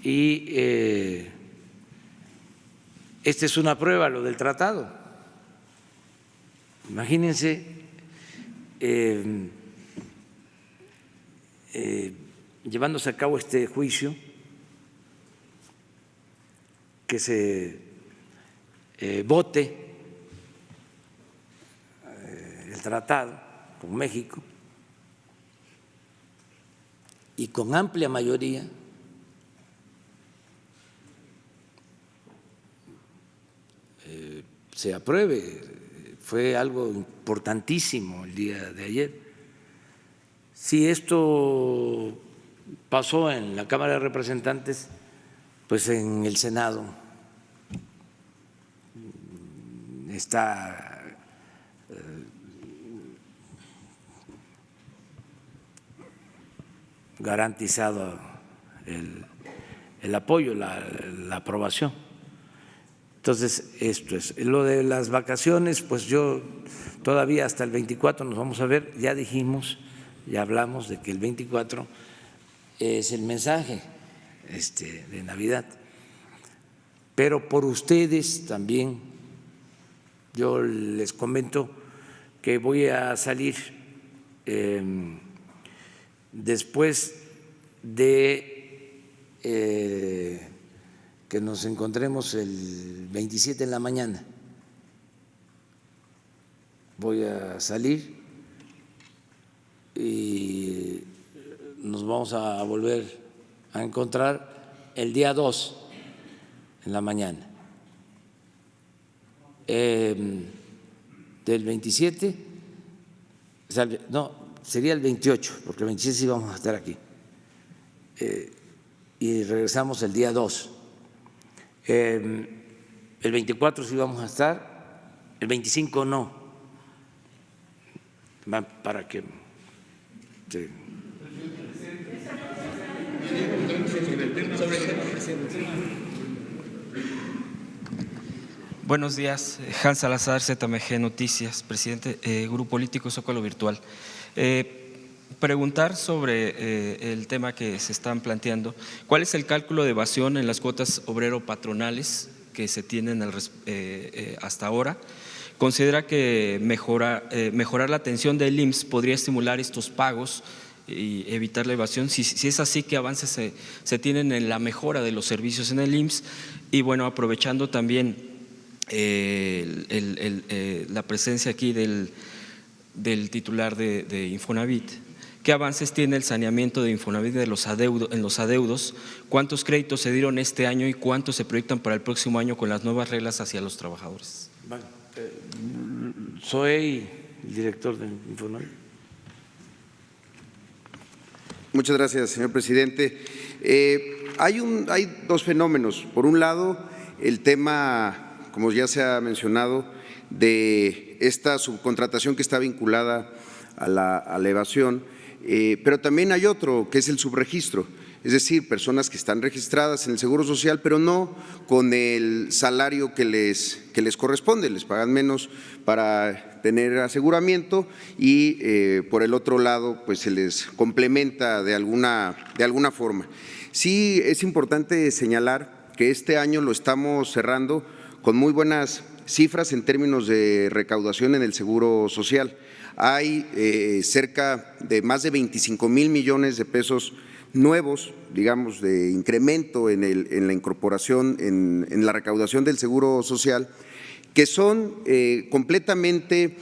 Y esta es una prueba, lo del tratado. Imagínense llevándose a cabo este juicio, que se vote el tratado con México, y con amplia mayoría se apruebe. Fue algo importantísimo el día de ayer. Si esto pasó en la Cámara de Representantes, pues en el Senado está garantizado el apoyo, la aprobación. Entonces, esto es. Lo de las vacaciones, pues yo todavía hasta el 24 nos vamos a ver, ya dijimos, ya hablamos de que el 24 es el mensaje de Navidad, pero por ustedes también yo les comento que voy a salir después de que nos encontremos el 27 en la mañana. Voy a salir y nos vamos a volver a encontrar el día 2 en la mañana. Del 27, no, sería el 28, porque el 27 sí vamos a estar aquí. Y regresamos el día 2. El 24 sí vamos a estar, el 25 no. Para que… Sí. Buenos días, Hans Salazar, ZMG Noticias, presidente, Grupo Político Zócalo Virtual. Preguntar sobre el tema que se están planteando. ¿Cuál es el cálculo de evasión en las cuotas obrero-patronales que se tienen hasta ahora? ¿Considera que mejorar la atención del IMSS podría estimular estos pagos y evitar la evasión? Si es así, ¿qué avances se tienen en la mejora de los servicios en el IMSS? Y bueno, aprovechando también la presencia aquí del titular de Infonavit, ¿qué avances tiene el saneamiento de Infonavit en los adeudos? ¿Cuántos créditos se dieron este año y cuántos se proyectan para el próximo año con las nuevas reglas hacia los trabajadores? Bueno, soy el director de Infonavit. Muchas gracias, señor presidente. Hay dos fenómenos. Por un lado, el tema, como ya se ha mencionado, de esta subcontratación que está vinculada a la evasión, pero también hay otro, que es el subregistro, es decir, personas que están registradas en el Seguro Social, pero no con el salario que les corresponde, les pagan menos para tener aseguramiento y por el otro lado, pues se les complementa de alguna forma. Sí, es importante señalar que este año lo estamos cerrando con muy buenas cifras en términos de recaudación en el Seguro Social. Hay cerca de más de 25,000 millones de pesos nuevos, digamos, de incremento en la incorporación, en la recaudación del Seguro Social, que son completamente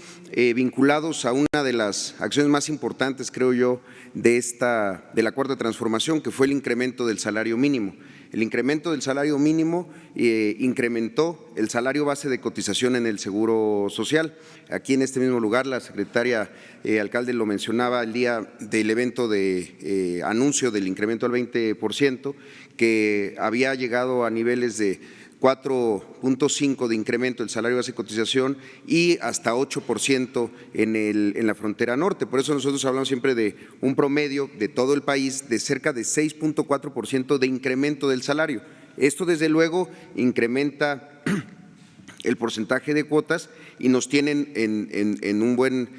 vinculados a una de las acciones más importantes, creo yo, de la Cuarta Transformación, que fue el incremento del salario mínimo. El incremento del salario mínimo incrementó el salario base de cotización en el Seguro Social. Aquí en este mismo lugar la secretaria alcalde lo mencionaba el día del evento de anuncio del incremento al 20%, que había llegado a niveles de 4.5 de incremento del salario base de cotización y hasta 8% en la frontera norte. Por eso nosotros hablamos siempre de un promedio de todo el país de cerca de 6.4% de incremento del salario. Esto desde luego incrementa el porcentaje de cuotas y nos tienen en un buen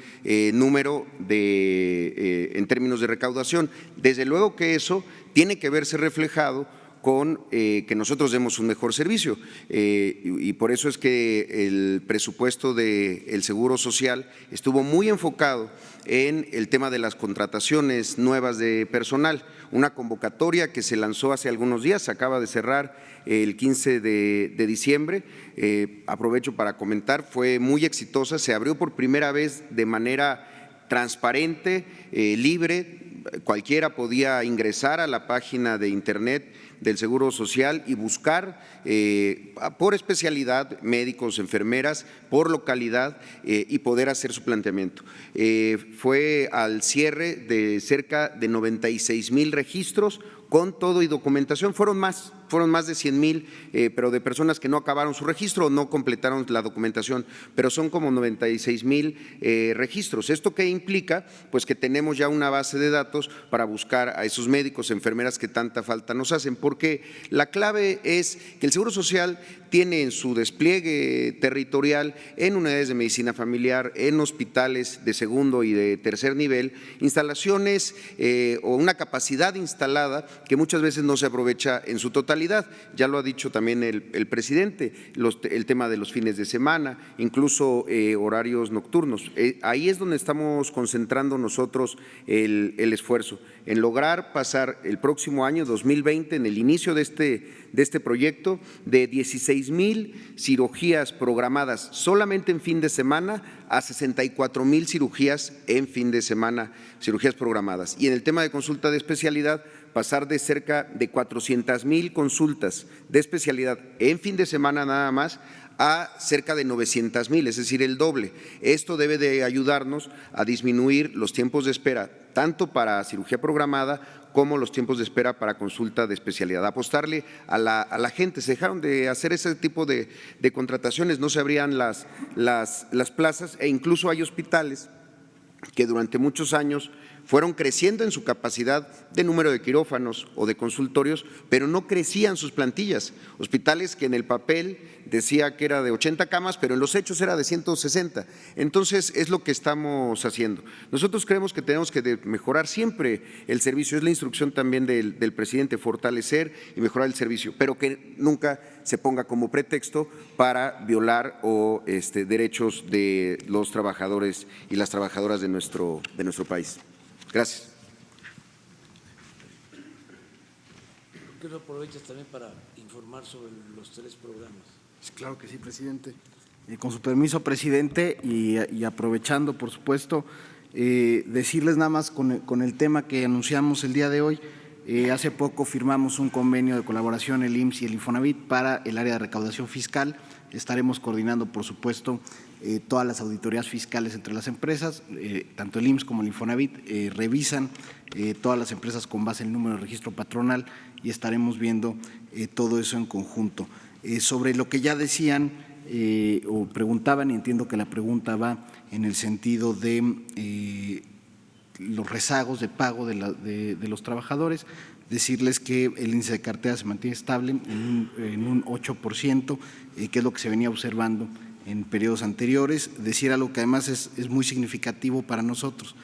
número en términos de recaudación. Desde luego que eso tiene que verse reflejado con que nosotros demos un mejor servicio y por eso es que el presupuesto del Seguro Social estuvo muy enfocado en el tema de las contrataciones nuevas de personal, una convocatoria que se lanzó hace algunos días, se acaba de cerrar el 15 de diciembre, aprovecho para comentar, fue muy exitosa, se abrió por primera vez de manera transparente, libre, cualquiera podía ingresar a la página de internet del Seguro Social y buscar por especialidad, médicos, enfermeras, por localidad y poder hacer su planteamiento. Fue al cierre de cerca de 96,000 registros con todo y documentación. Fueron más de 100,000, pero de personas que no acabaron su registro o no completaron la documentación, pero son como 96,000 registros. ¿Esto qué implica? Pues que tenemos ya una base de datos para buscar a esos médicos, enfermeras que tanta falta nos hacen, porque la clave es que el Seguro Social tiene en su despliegue territorial, en unidades de medicina familiar, en hospitales de segundo y de tercer nivel, instalaciones o una capacidad instalada que muchas veces no se aprovecha en su totalidad. Ya lo ha dicho también el presidente, el tema de los fines de semana, incluso horarios nocturnos. Ahí es donde estamos concentrando nosotros el esfuerzo, en lograr pasar el próximo año 2020, en el inicio de este proyecto, de 16,000 cirugías programadas solamente en fin de semana a 64,000 cirugías en fin de semana, cirugías programadas. Y en el tema de consulta de especialidad, pasar de cerca de 400,000 consultas de especialidad en fin de semana nada más a cerca de 900,000, es decir, el doble. Esto debe de ayudarnos a disminuir los tiempos de espera, tanto para cirugía programada como los tiempos de espera para consulta de especialidad. Apostarle a la gente. Se dejaron de hacer ese tipo de contrataciones, no se abrían las plazas e incluso hay hospitales que durante muchos años fueron creciendo en su capacidad de número de quirófanos o de consultorios, pero no crecían sus plantillas. Hospitales que en el papel decía que era de 80 camas, pero en los hechos era de 160. Entonces, es lo que estamos haciendo. Nosotros creemos que tenemos que mejorar siempre el servicio, es la instrucción también del presidente, fortalecer y mejorar el servicio, pero que nunca se ponga como pretexto para violar derechos de los trabajadores y las trabajadoras de nuestro país. Gracias. ¿Por qué no aprovechas también para informar sobre los 3 programas? Claro que sí, presidente. Con su permiso, presidente, y aprovechando, por supuesto, decirles nada más con el tema que anunciamos el día de hoy. Hace poco firmamos un convenio de colaboración el IMSS y el Infonavit para el área de recaudación fiscal. Estaremos coordinando, por supuesto, todas las auditorías fiscales entre las empresas, tanto el IMSS como el Infonavit revisan todas las empresas con base en el número de registro patronal y estaremos viendo todo eso en conjunto. Sobre lo que ya decían o preguntaban, y entiendo que la pregunta va en el sentido de los rezagos de pago de los trabajadores, decirles que el índice de cartera se mantiene estable en un 8%, que es lo que se venía observando en periodos anteriores. Decir algo que además es muy significativo para nosotros.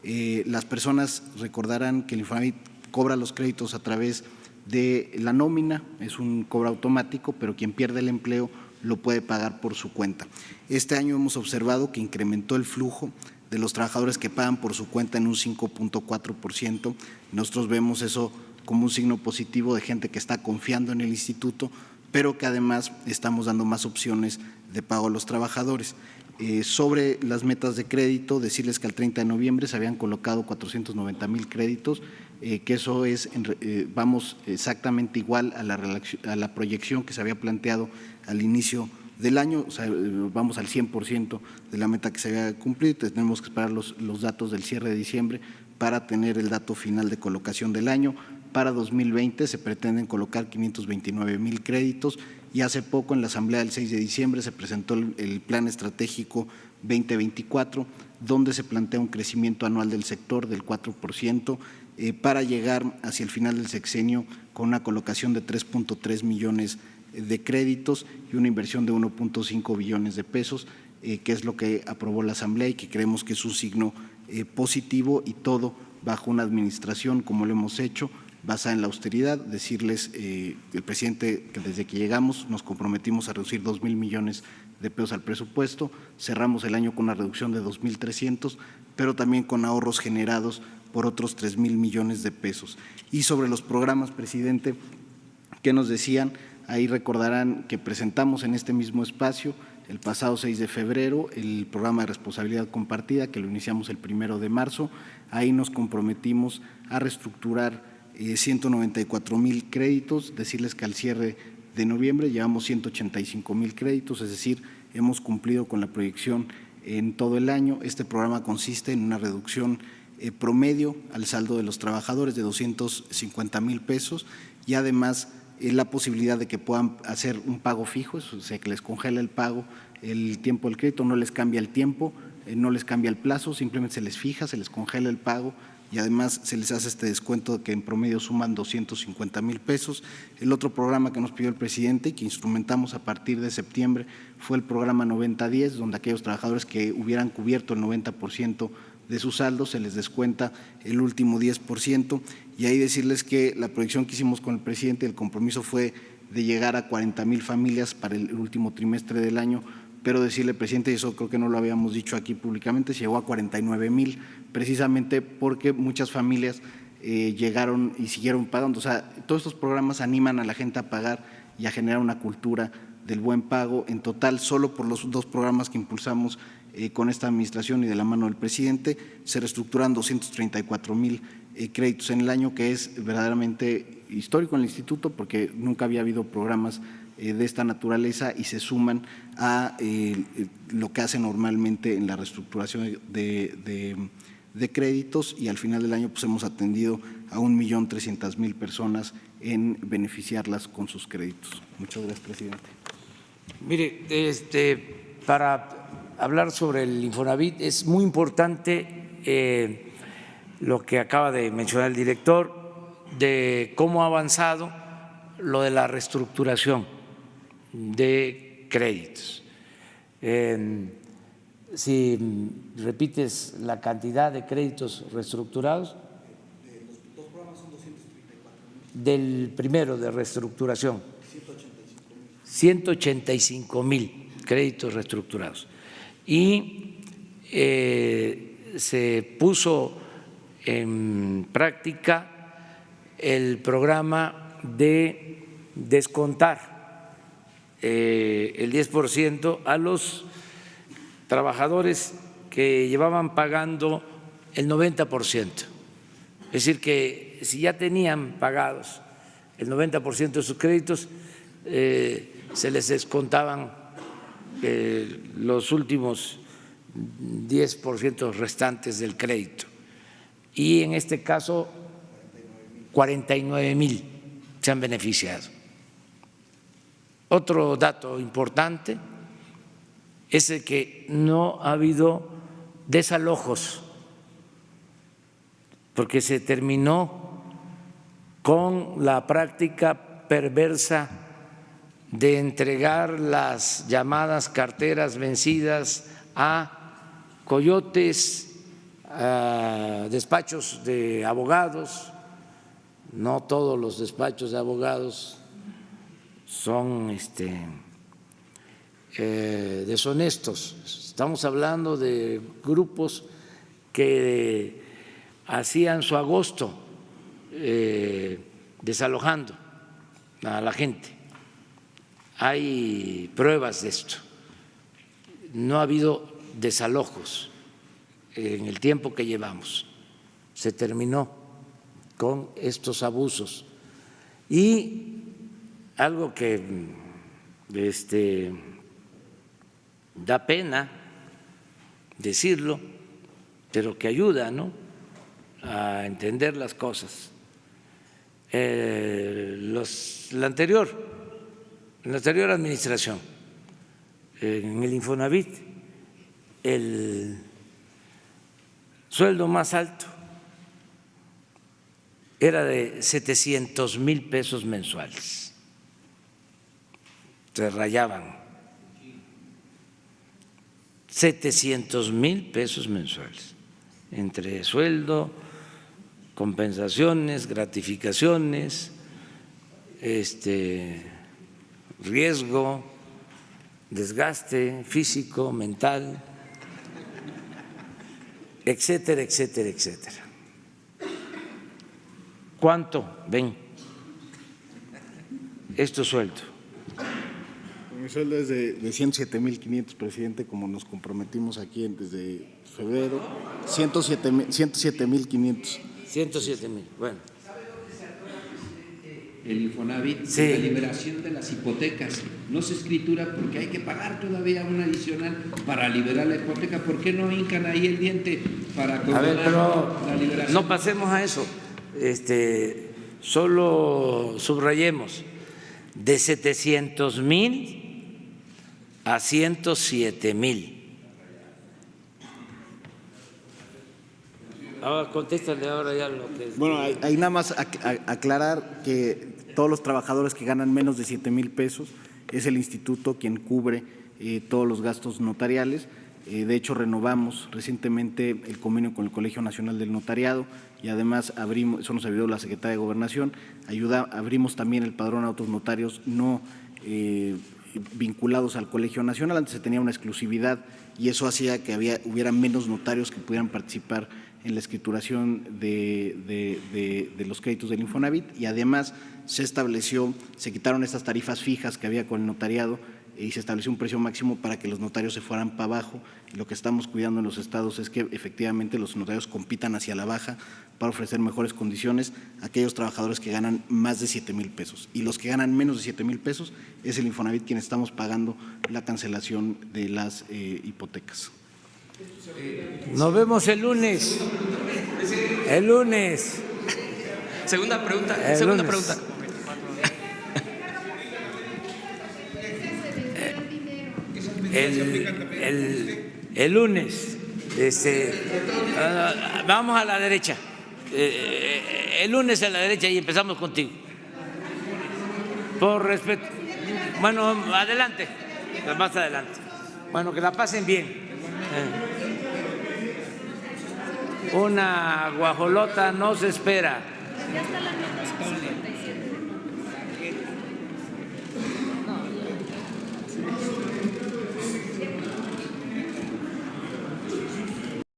Las personas recordarán que el Infonavit cobra los créditos a través de la nómina, es un cobro automático, pero quien pierde el empleo lo puede pagar por su cuenta. Este año hemos observado que incrementó el flujo de los trabajadores que pagan por su cuenta en un 5.4%. Nosotros vemos eso como un signo positivo de gente que está confiando en el instituto, pero que además estamos dando más opciones de pago a los trabajadores. Sobre las metas de crédito, decirles que al 30 de noviembre se habían colocado 490,000 créditos, que eso es, vamos exactamente igual a la proyección que se había planteado al inicio del año, o sea, vamos al 100% de la meta que se había cumplido. Tenemos que esperar los datos del cierre de diciembre para tener el dato final de colocación del año. Para 2020 se pretenden colocar 529,000 créditos y hace poco en la asamblea del 6 de diciembre se presentó el Plan Estratégico 2024, donde se plantea un crecimiento anual del sector del 4% para llegar hacia el final del sexenio con una colocación de 3.3 millones de créditos y una inversión de 1.5 billones de pesos, que es lo que aprobó la asamblea y que creemos que es un signo positivo, y todo bajo una administración, como lo hemos hecho, basada en la austeridad. Decirles el presidente que desde que llegamos nos comprometimos a reducir 2,000 millones de pesos al presupuesto, cerramos el año con una reducción de 2,300, pero también con ahorros generados por otros 3,000 millones de pesos. Y sobre los programas, presidente, ¿qué nos decían? Ahí recordarán que presentamos en este mismo espacio el pasado 6 de febrero el programa de responsabilidad compartida, que lo iniciamos el 1 de marzo. Ahí nos comprometimos a reestructurar 194,000 créditos, decirles que al cierre de noviembre llevamos 185,000 créditos, es decir, hemos cumplido con la proyección en todo el año. Este programa consiste en una reducción promedio al saldo de los trabajadores de 250,000 pesos y además la posibilidad de que puedan hacer un pago fijo, o sea, que les congela el pago, el tiempo del crédito, no les cambia el tiempo, no les cambia el plazo, simplemente se les fija, se les congela el pago y además se les hace este descuento que en promedio suman 250,000 pesos. El otro programa que nos pidió el presidente y que instrumentamos a partir de septiembre fue el programa 90-10, donde aquellos trabajadores que hubieran cubierto el 90% de su saldo se les descuenta el último 10%, y ahí decirles que la proyección que hicimos con el presidente, el compromiso fue de llegar a 40,000 familias para el último trimestre del año, pero decirle, presidente, y eso creo que no lo habíamos dicho aquí públicamente, se llegó a 49,000, precisamente porque muchas familias llegaron y siguieron pagando. O sea, todos estos programas animan a la gente a pagar y a generar una cultura del buen pago. En total, solo por los 2 programas que impulsamos con esta administración y de la mano del presidente, se reestructuran 234,000 créditos en el año, que es verdaderamente histórico en el instituto porque nunca había habido programas de esta naturaleza y se suman a lo que hace normalmente en la reestructuración de créditos, y al final del año pues hemos atendido a 1,300,000 personas en beneficiarlas con sus créditos. Muchas gracias, presidente. Mire, para hablar sobre el Infonavit es muy importante lo que acaba de mencionar el director, de cómo ha avanzado lo de la reestructuración de créditos. Si repites la cantidad de créditos reestructurados. Los 2 programas son 234,000. Del primero de reestructuración. 185,000 créditos reestructurados. Y se puso en práctica el programa de descontar el 10% a los trabajadores que llevaban pagando el 90%. Es decir, que si ya tenían pagados el 90% de sus créditos, se les descontaban los últimos 10% restantes del crédito. Y en este caso, 49,000 se han beneficiado. Otro dato importante es el que no ha habido desalojos, porque se terminó con la práctica perversa de entregar las llamadas carteras vencidas a coyotes, a despachos de abogados. No todos los despachos de abogados son deshonestos. Estamos hablando de grupos que hacían su agosto desalojando a la gente. Hay pruebas de esto. No ha habido desalojos en el tiempo que llevamos. Se terminó con estos abusos. Y algo que da pena decirlo, pero que ayuda, ¿no?, a entender las cosas. En la anterior administración, en el Infonavit, el sueldo más alto era de 700,000 pesos mensuales. Se rayaban 700,000 pesos mensuales, entre sueldo, compensaciones, gratificaciones, riesgo, desgaste físico, mental, etcétera, etcétera, etcétera. ¿Cuánto ven estos sueldos? sueldo es de 107,500, presidente, como nos comprometimos aquí desde febrero. 107,500. 107,000, bueno. El Infonavit, Sí. la liberación de las hipotecas. No se escritura porque hay que pagar todavía un adicional para liberar la hipoteca. ¿Por qué no hincan ahí el diente para A ver, condonar pero la liberación? no pasemos a eso. Solo subrayemos de 700,000 a 107,000. Ahora contéstale ahora ya lo que... Bueno, ahí nada más aclarar que todos los trabajadores que ganan menos de 7,000 pesos es el instituto quien cubre todos los gastos notariales. De hecho, renovamos recientemente el convenio con el Colegio Nacional del Notariado y además abrimos, eso nos ayudó la Secretaría de Gobernación, abrimos también el padrón a otros notarios no vinculados al Colegio Nacional. Antes se tenía una exclusividad y eso hacía que hubiera menos notarios que pudieran participar en la escrituración de los créditos del Infonavit, y además se quitaron estas tarifas fijas que había con el notariado y se estableció un precio máximo para que los notarios se fueran para abajo. Lo que estamos cuidando en los estados es que efectivamente los notarios compitan hacia la baja para ofrecer mejores condiciones a aquellos trabajadores que ganan más de 7,000 pesos. Y los que ganan menos de 7,000 pesos es el Infonavit quien estamos pagando la cancelación de las hipotecas. Nos vemos el lunes. El lunes. Segunda pregunta. El Segunda lunes. pregunta. El lunes, vamos a la derecha. El lunes a la derecha y empezamos contigo. Por respeto. Bueno, adelante, más adelante. Bueno, que la pasen bien. Una guajolota no se espera. Ya está la nota 57.